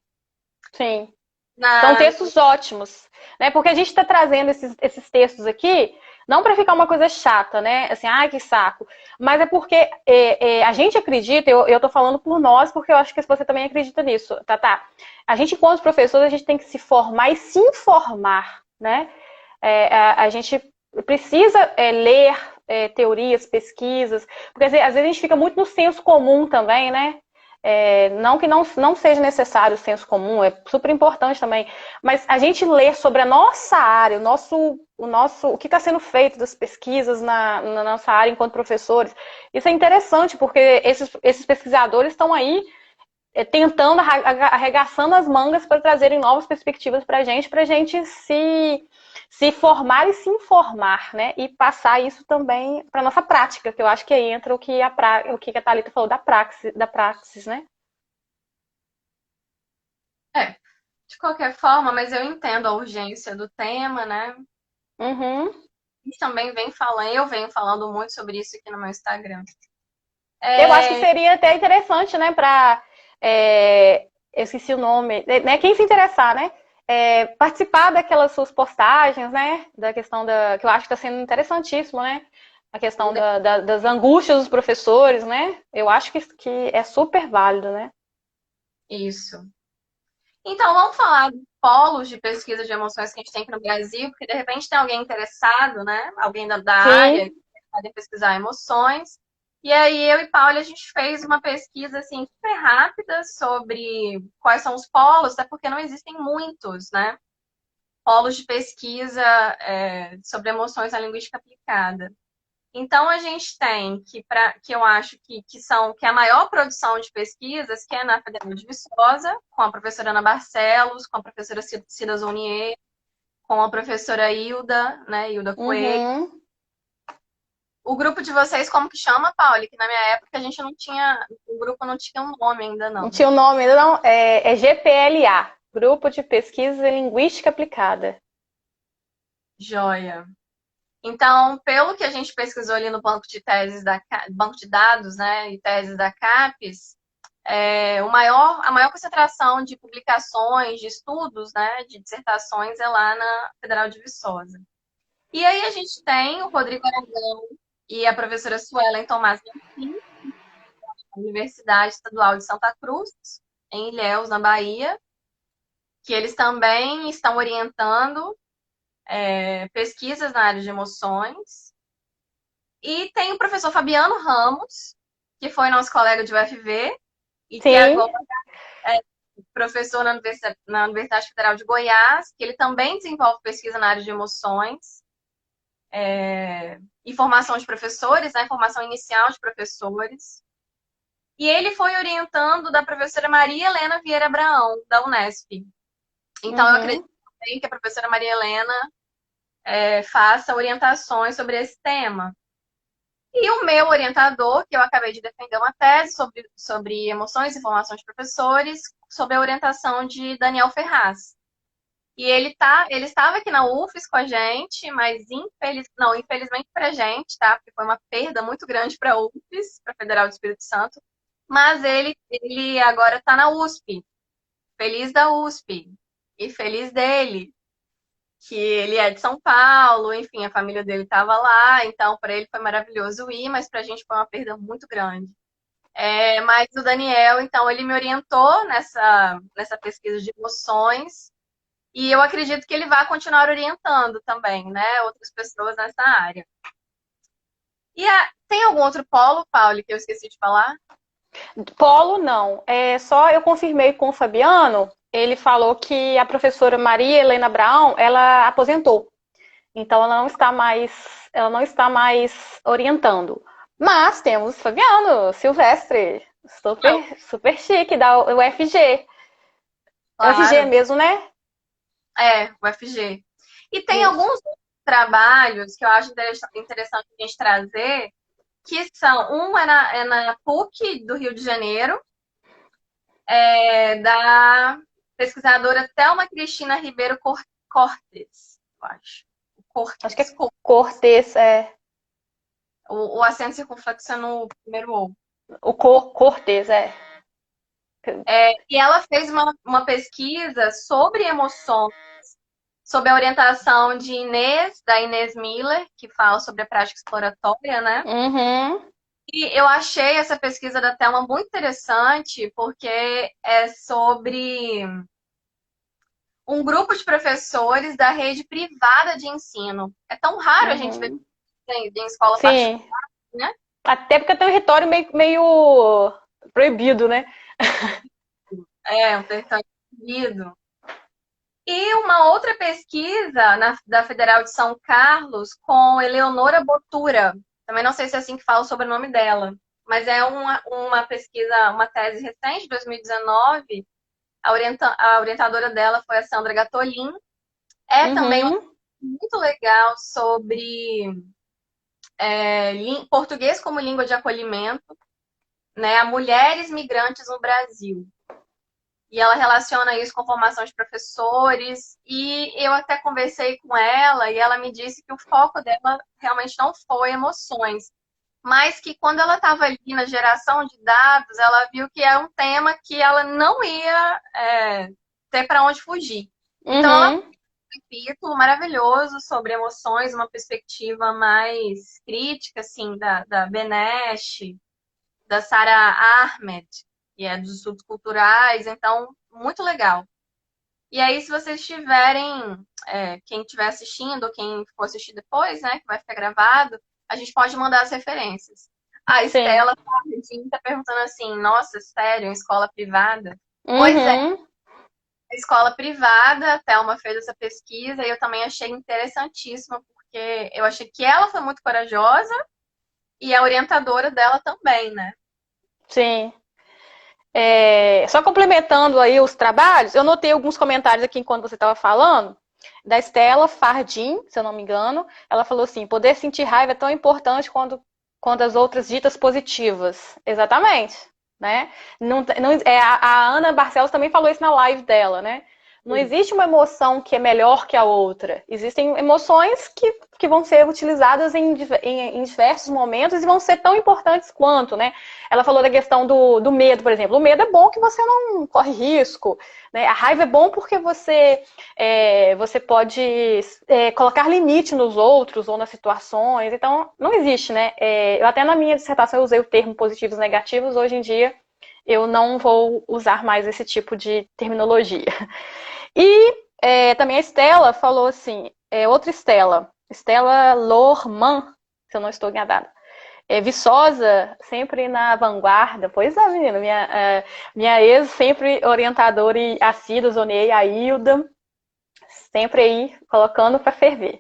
sim. São Na, textos ótimos, né? Porque a gente está trazendo esses textos aqui, não para ficar uma coisa chata, né? Assim, ai, que saco. Mas é porque a gente acredita, eu tô falando por nós, porque eu acho que você também acredita nisso, tá? A gente, enquanto professores, a gente tem que se formar e se informar, né? A gente precisa ler teorias, pesquisas, porque às vezes a gente fica muito no senso comum também, né? Não que não seja necessário o senso comum, é super importante também, mas a gente lê sobre a nossa área, o que está sendo feito das pesquisas na nossa área enquanto professores, isso é interessante, porque esses pesquisadores estão aí tentando, arregaçando as mangas para trazerem novas perspectivas para a gente se formar e se informar, né? E passar isso também para nossa prática, que eu acho que aí entra o que a Thalita falou da praxis, né? É, de qualquer forma, mas eu entendo a urgência do tema, né? Uhum. E também eu venho falando muito sobre isso aqui no meu Instagram. Eu acho que É, seria até interessante, né, eu esqueci o nome, né, quem se interessar, né, participar daquelas suas postagens, né, da questão que eu acho que está sendo interessantíssimo, né, a questão das angústias dos professores, né, eu acho que é super válido, né. isso. Então, vamos falar dos polos de pesquisa de emoções que a gente tem aqui no Brasil, porque de repente tem alguém interessado, né? Alguém da área Sim, interessado em pesquisar emoções. E aí, eu e Paula, a gente fez uma pesquisa assim, super rápida sobre quais são os polos, até porque não existem muitos, né? Polos de pesquisa sobre emoções na linguística aplicada. Então, a gente tem que eu acho que é a maior produção de pesquisas, que é na Federal de Viçosa, com a professora Ana Barcelos, com a professora Cida Zonier, com a professora Hilda, né, Hilda Coelho. uhum. O grupo de vocês, como que chama, Pauli? Que na minha época a gente não tinha, o grupo não tinha um nome ainda Não não. tinha o nome ainda não, é GPLA, Grupo de Pesquisa em Linguística Aplicada. Joia. Então, pelo que a gente pesquisou ali no banco de teses banco de dados, né, e teses da CAPES, a maior concentração de publicações, de estudos, né, de dissertações é lá na Federal de Viçosa. E aí a gente tem o Rodrigo Aragão e a professora Suelen Tomás Nanfim, da Universidade Estadual de Santa Cruz, em Ilhéus, na Bahia, que eles também estão orientando pesquisas na área de emoções. E tem o professor Fabiano Ramos, que foi nosso colega de UFV, e que Sim, agora professor na Universidade Federal de Goiás, que ele também desenvolve pesquisa na área de emoções, e formação de professores, né, formação inicial de professores. E ele foi orientando da professora Maria Helena Vieira Abraão, da Unesp. Então, eu acredito uhum. também que a professora Maria Helena faça orientações sobre esse tema. E o meu orientador, que eu acabei de defender uma tese sobre emoções e formação de professores, sob a orientação de Daniel Ferraz. E ele estava aqui na UFES com a gente, mas infelizmente para a gente, tá? Porque foi uma perda muito grande para a UFES, para a Federal do Espírito Santo. Mas ele agora está na USP, feliz da USP e feliz dele, que ele é de São Paulo, enfim, a família dele estava lá, então para ele foi maravilhoso ir, mas para a gente foi uma perda muito grande. Mas o Daniel, então, ele me orientou nessa pesquisa de emoções. E eu acredito que ele vai continuar orientando também, né, outras pessoas nessa área. E tem algum outro polo, Paulo, que eu esqueci de falar? Polo, não. Só eu confirmei com o Fabiano, ele falou que a professora Maria Helena Brown, ela aposentou. Então ela não está mais orientando. Mas temos Fabiano Silvestre, Não, super, super chique, da UFG. É UFG claro, mesmo, né? o FG. E tem Isso. alguns trabalhos que eu acho interessante a gente trazer, que são, um é na PUC do Rio de Janeiro, da pesquisadora Thelma Cristina Ribeiro Cortes, eu acho. Acho que Cortes, é Cortez, o acento circunflexo é no primeiro O. Cortez, E ela fez uma pesquisa sobre emoções, sob a orientação de da Inês Miller, que fala sobre a prática exploratória, né? Uhum, E eu achei essa pesquisa da Thelma muito interessante, porque é sobre um grupo de professores da rede privada de ensino. É tão raro a gente ver uhum. em escola particular, Sim. né? Até porque é território meio proibido, né? É, um território proibido. E uma outra pesquisa da Federal de São Carlos com Eleonora Botura. Também não sei se é assim que fala o sobrenome dela, mas é uma pesquisa, uma tese recente, de 2019. A orientadora dela foi a Sandra Gatolin. É também Uhum. muito legal sobre português como língua de acolhimento, né, a mulheres migrantes no Brasil. E ela relaciona isso com formação de professores. E eu até conversei com ela e ela me disse que o foco dela realmente não foi emoções, mas que quando ela estava ali na geração de dados, ela viu que era um tema que ela não ia ter para onde fugir. Então, ela Uhum. fez um capítulo maravilhoso sobre emoções, uma perspectiva mais crítica, assim, da Benesch, da Sarah Ahmed, que é dos estudos culturais, então, muito legal. E aí, se vocês tiverem, quem estiver assistindo, ou quem for assistir depois, né, que vai ficar gravado, a gente pode mandar as referências. A Sim. Estela está perguntando assim, nossa, sério, em escola privada? Pois é, Uhum. escola privada, a Thelma fez essa pesquisa e eu também achei interessantíssima, porque eu achei que ela foi muito corajosa e a orientadora dela também, né? Sim. Só complementando aí os trabalhos, eu notei alguns comentários aqui enquanto você estava falando, da Estela Fardim, se eu não me engano. Ela falou assim: poder sentir raiva é tão importante quanto as outras ditas positivas. Exatamente. Né? Não, não, a Ana Barcelos também falou isso na live dela, né? Não existe uma emoção que é melhor que a outra. Existem emoções que vão ser utilizadas em diversos momentos e vão ser tão importantes quanto, né? Ela falou da questão do medo, por exemplo. O medo é bom que você não corre risco, né? A raiva é bom porque você pode colocar limite nos outros ou nas situações. Então, não existe, né? Eu até na minha dissertação eu usei o termo positivos e negativos. Hoje em dia, eu não vou usar mais esse tipo de terminologia. E também a Estela falou assim, outra Estela, Estela Lorman, se eu não estou enganada. Viçosa, sempre na vanguarda. Pois é, menina, minha ex sempre orientadora e assídua, zonei a Hilda, sempre aí colocando para ferver.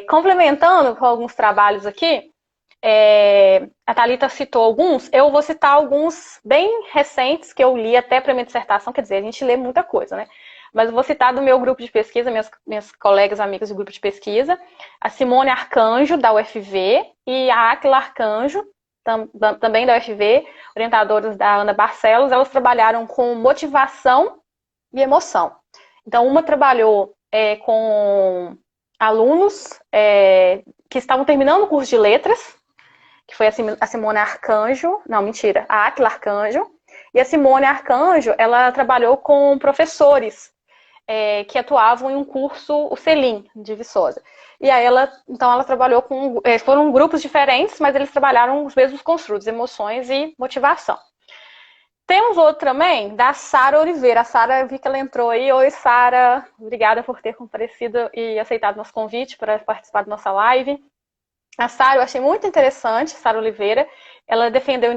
Complementando com alguns trabalhos aqui, a Thalita citou alguns, eu vou citar alguns bem recentes que eu li até para minha dissertação, quer dizer, a gente lê muita coisa, né? Mas eu vou citar do meu grupo de pesquisa, minhas colegas, amigas do grupo de pesquisa, a Simone Arcanjo, da UFV, e a Aquila Arcanjo, também da UFV, orientadoras da Ana Barcelos. Elas trabalharam com motivação e emoção. Então, uma trabalhou com alunos que estavam terminando o curso de letras, que foi a Simone Arcanjo, não, mentira, a Aquila Arcanjo. E a Simone Arcanjo, ela trabalhou com professores que atuavam em um curso, o Selim, de Viçosa. E aí então ela trabalhou foram grupos diferentes, mas eles trabalharam os mesmos construtos, emoções e motivação. Temos outro também, da Sara Oliveira. A Sara, eu vi que ela entrou aí. Oi, Sara. Obrigada por ter comparecido e aceitado nosso convite para participar da nossa live. A Sara, eu achei muito interessante, Sara Oliveira. Ela defendeu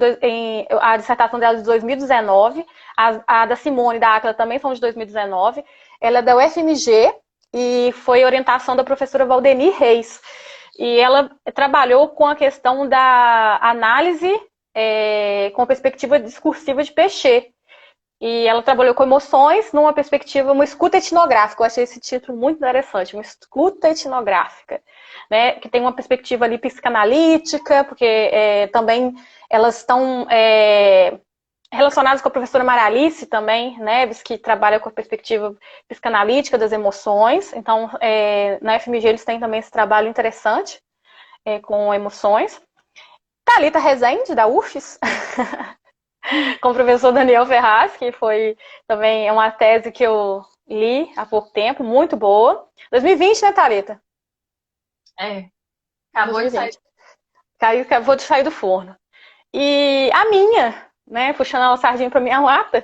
a dissertação dela de 2019. A da Simone e da Aquila também são de 2019. Ela é da UFMG e foi orientação da professora Valdeni Reis. E ela trabalhou com a questão da análise com perspectiva discursiva de Peixe. E ela trabalhou com emoções numa perspectiva, uma escuta etnográfica. Eu achei esse título muito interessante, uma escuta etnográfica, né? Que tem uma perspectiva ali psicanalítica, porque também elas estão relacionadas com a professora Maralice também, Neves, que trabalha com a perspectiva psicanalítica das emoções. Então, na FMG eles têm também esse trabalho interessante com emoções. Thalita Rezende, da UFES, com o professor Daniel Ferraz, que foi também uma tese que eu li há pouco tempo, muito boa. 2020, né, Thalita? Acabou de sair. 2020. Acabou de sair do forno. E a minha, né, puxando a sardinha para minha lata,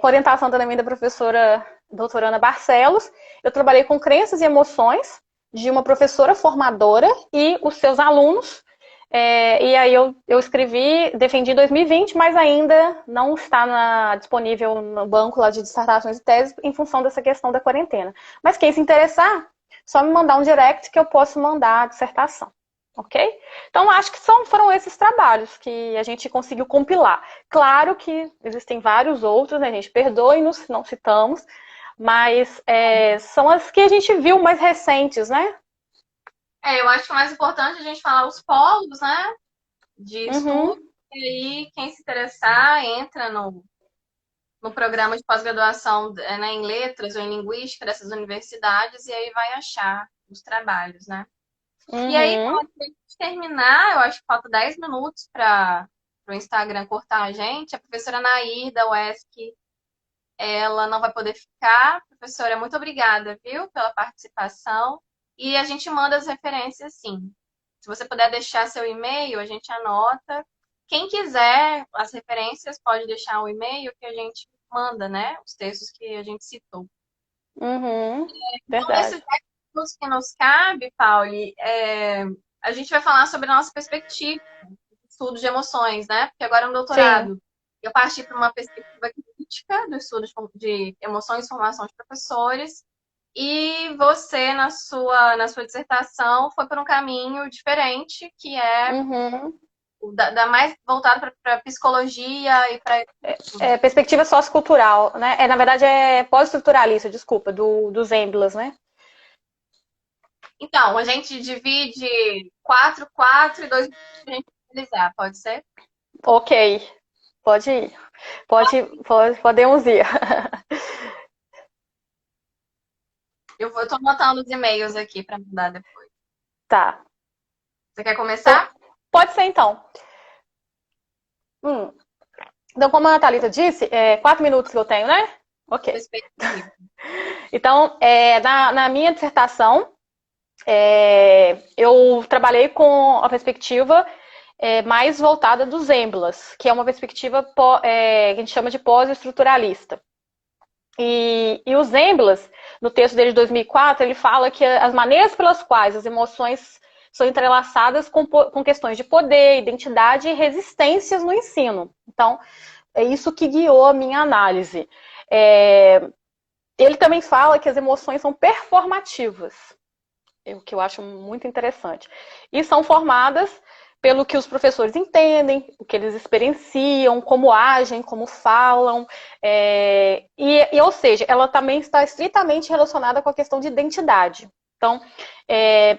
com orientação também da professora doutora Ana Barcelos, eu trabalhei com crenças e emoções, de uma professora formadora e os seus alunos. E aí eu escrevi, defendi em 2020, mas ainda não está disponível no banco lá de dissertações e teses em função dessa questão da quarentena. Mas quem se interessar, só me mandar um direct que eu posso mandar a dissertação. Ok? Então, acho que foram esses trabalhos que a gente conseguiu compilar. Claro que existem vários outros, né, gente? Perdoem-nos se não citamos, mas são as que a gente viu mais recentes, né? Eu acho que o mais importante é a gente falar os polos, né, de estudo, Uhum. e aí quem se interessar entra no programa de pós-graduação, né, em letras ou em linguística dessas universidades e aí vai achar os trabalhos, né? E aí, Uhum. pra gente terminar, eu acho que falta 10 minutos para o Instagram cortar a gente. A professora Nair, da UESC, ela não vai poder ficar. Professora, muito obrigada, viu, pela participação. E a gente manda as referências, sim. Se você puder deixar seu e-mail, a gente anota. Quem quiser as referências, pode deixar o e-mail que a gente manda, né? Os textos que a gente citou. Uhum. Então, nesses Verdade. 10 minutos que nos cabe, Pauli, a gente vai falar sobre a nossa perspectiva estudo de emoções, né? Porque agora no Sim. doutorado eu parti para uma perspectiva crítica do estudo de emoções e formação de professores, e você, na sua dissertação, foi por um caminho diferente, que é Uhum. mais voltado para psicologia e para. Perspectiva sociocultural, né? Na verdade, é pós-estruturalista, desculpa, dos Emblas, né? Então, a gente divide 4, 4 e 2 para a gente utilizar, pode ser? Ok, pode ir. Podemos ir. Eu tô anotando os e-mails aqui para mandar depois. Tá. Você quer Então, começar? pode ser então. Hum. Então, como a Thalita disse, 4 minutos que eu tenho, né? Ok. Perspectiva. Então, na minha dissertação, eu trabalhei com a perspectiva mais voltada dos Emblas, que é uma perspectiva que a gente chama de pós-estruturalista. E os Emblas, no texto dele de 2004, ele fala que as maneiras pelas quais as emoções são entrelaçadas com questões de poder, identidade e resistências no ensino. Então, é isso que guiou a minha análise. Ele também fala que as emoções são performativas, o que eu acho muito interessante. E são formadas pelo que os professores entendem, o que eles experienciam, como agem, como falam. Ou seja, ela também está estritamente relacionada com a questão de identidade. Então,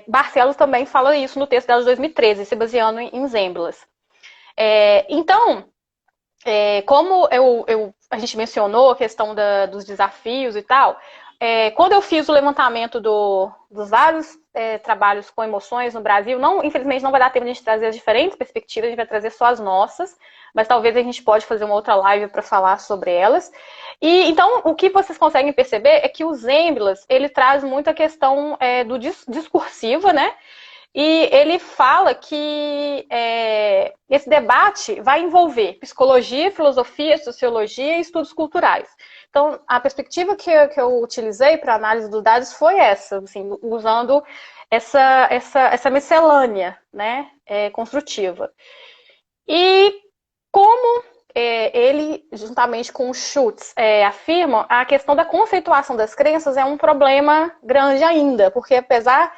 Barcelos também fala isso no texto dela de 2013, se baseando em Zemblas. Então, como a gente mencionou a questão dos desafios e tal, quando eu fiz o levantamento dos vários trabalhos com emoções no Brasil, infelizmente não vai dar tempo de a gente trazer as diferentes perspectivas, a gente vai trazer só as nossas, mas talvez a gente pode fazer uma outra live para falar sobre elas. E então, o que vocês conseguem perceber é que o Zemblas, ele traz muito a questão do discursiva, né? E ele fala que esse debate vai envolver psicologia, filosofia, sociologia e estudos culturais. Então, a perspectiva que eu utilizei para análise dos dados foi essa, assim, usando essa miscelânea, né, construtiva. E como ele, juntamente com o Schutz, afirma, a questão da conceituação das crenças é um problema grande ainda, porque apesar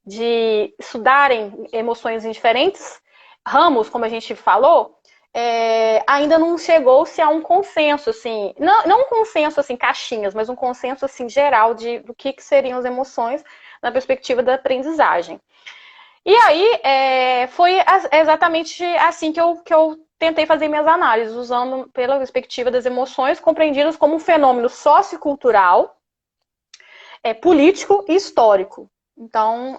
de estudarem emoções em diferentes ramos, como a gente falou, ainda não chegou-se a um consenso, assim, não um consenso, assim, caixinhas, mas um consenso, assim, geral do que seriam as emoções na perspectiva da aprendizagem. E aí, foi exatamente assim que eu tentei fazer minhas análises, usando pela perspectiva das emoções compreendidas como um fenômeno sociocultural, político e histórico. Então,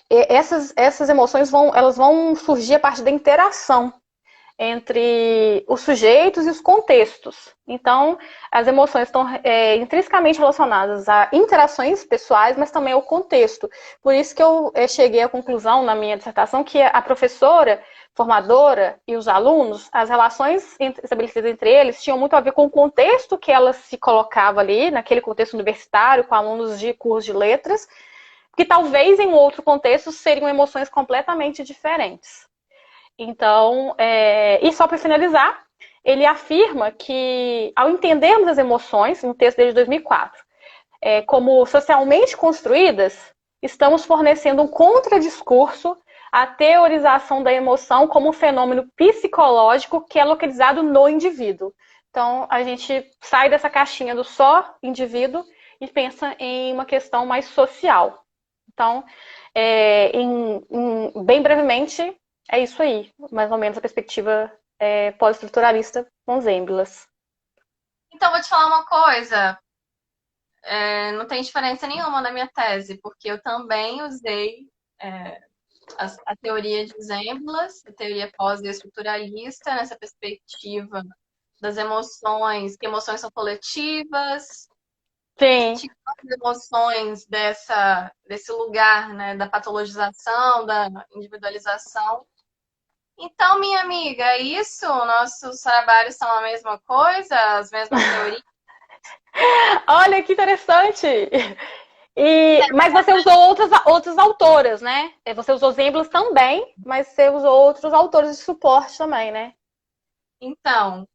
essas emoções elas vão surgir a partir da interação entre os sujeitos e os contextos. Então, as emoções estão intrinsecamente relacionadas a interações pessoais, mas também ao contexto. Por isso que eu cheguei à conclusão na minha dissertação que a professora formadora e os alunos, as relações estabelecidas entre eles tinham muito a ver com o contexto que ela se colocava ali, naquele contexto universitário, com alunos de curso de letras, que talvez em um outro contexto seriam emoções completamente diferentes. Então, e só para finalizar, ele afirma que, ao entendermos as emoções, um texto desde 2004, como socialmente construídas, estamos fornecendo um contradiscurso à teorização da emoção como um fenômeno psicológico que é localizado no indivíduo. Então, a gente sai dessa caixinha do só indivíduo e pensa em uma questão mais social. Então, bem brevemente, é isso aí, mais ou menos a perspectiva pós-estruturalista com Zemblas. Então, vou te falar uma coisa. Não tem diferença nenhuma na minha tese, porque eu também usei a teoria de Zemblas, a teoria pós-estruturalista, nessa perspectiva das emoções, que emoções são coletivas, Sim. as emoções desse lugar, né, da patologização, da individualização. Então, minha amiga, é isso? Nossos trabalhos são a mesma coisa, as mesmas teorias? Olha que interessante! Mas você usou outras autoras, né? Você usou Zemblas também, mas você usou outros autores de suporte também, né? Então,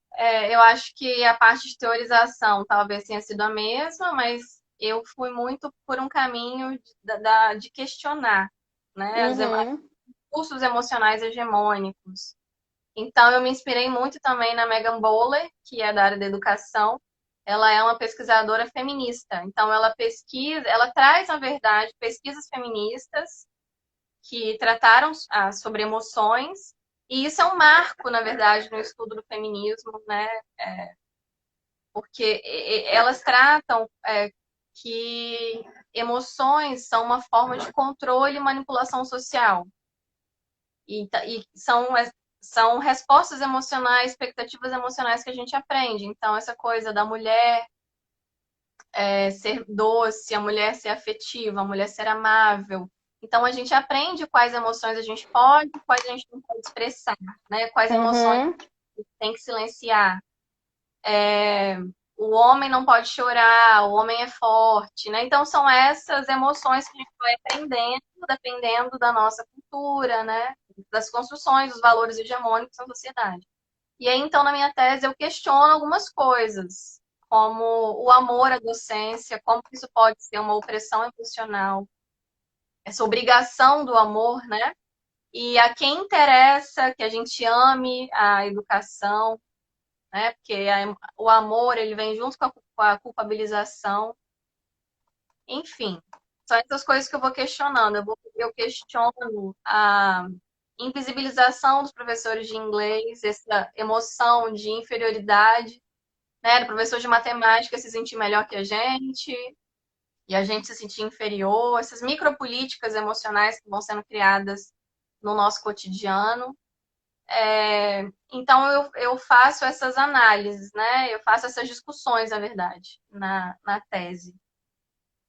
eu acho que a parte de teorização talvez tenha sido a mesma, mas eu fui muito por um caminho de questionar, né, os Uhum. cursos emocionais hegemônicos. Então, eu me inspirei muito também na Megan Bowler, que é da área da educação. Ela é uma pesquisadora feminista. Então, ela traz, na verdade, pesquisas feministas que trataram sobre emoções. E isso é um marco, na verdade, no estudo do feminismo, né? Porque elas tratam que emoções são uma forma de controle e manipulação social. E são respostas emocionais, expectativas emocionais que a gente aprende. Então, essa coisa da mulher ser doce, a mulher ser afetiva, a mulher ser amável. Então, a gente aprende quais emoções a gente pode, quais a gente não pode expressar, né? Quais emoções Uhum. tem que silenciar. O homem não pode chorar, o homem é forte, né? Então, são essas emoções que a gente vai aprendendo, dependendo da nossa cultura, né? Das construções, dos valores hegemônicos da sociedade. E aí, então, na minha tese, eu questiono algumas coisas, como o amor à docência, como isso pode ser uma opressão emocional, essa obrigação do amor, né? E a quem interessa que a gente ame a educação, né? Porque o amor, ele vem junto com a culpabilização. Enfim, são essas coisas que eu vou questionando. Eu questiono a invisibilização dos professores de inglês, essa emoção de inferioridade, né? Do professor de matemática se sentir melhor que a gente e a gente se sentir inferior, essas micropolíticas emocionais que vão sendo criadas no nosso cotidiano. Então, eu faço essas análises, né? Eu faço essas discussões, na verdade, na tese.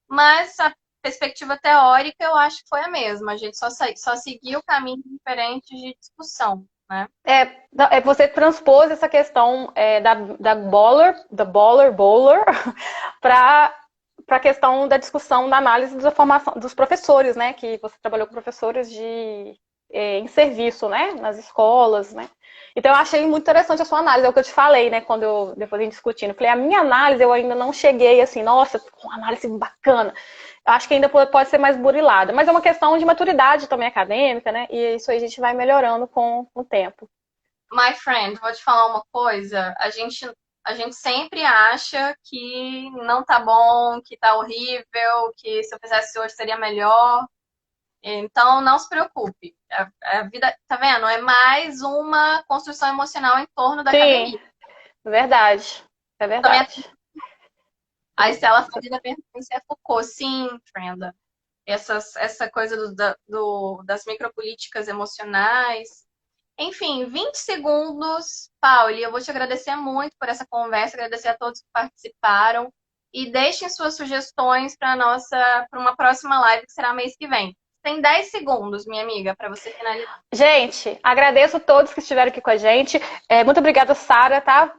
Mas a perspectiva teórica eu acho que foi a mesma. A gente só seguiu caminhos diferentes de discussão, né? Você transpôs essa questão da Bowler, para a questão da discussão da análise da formação dos professores, né? Que você trabalhou com professores em serviço, né? Nas escolas, né? Então eu achei muito interessante a sua análise, é o que eu te falei, né? Depois a gente discutindo. Eu falei, a minha análise eu ainda não cheguei assim, nossa, uma análise bacana. Eu acho que ainda pode ser mais burilada, mas é uma questão de maturidade também acadêmica, né? E isso aí a gente vai melhorando com o tempo. My friend, vou te falar uma coisa. A gente sempre acha que não tá bom, que tá horrível, que se eu fizesse hoje seria melhor. Então, não se preocupe. A vida, tá vendo? É mais uma construção emocional em torno da Sim, academia. verdade. É Também verdade. a Estela Fadila pertence a Foucault, sim, Frenda. Essa coisa das micropolíticas emocionais. Enfim, 20 segundos, Pauli. Eu vou te agradecer muito por essa conversa, agradecer a todos que participaram. E deixem suas sugestões para uma próxima live que será mês que vem. Tem 10 segundos, minha amiga, para você finalizar. Gente, agradeço a todos que estiveram aqui com a gente. Muito obrigada, Sara, tá?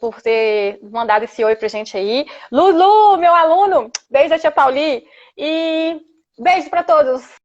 Por ter mandado esse oi pra gente aí. Lulu, meu aluno, beijo da tia Pauli. E Beijo para todos!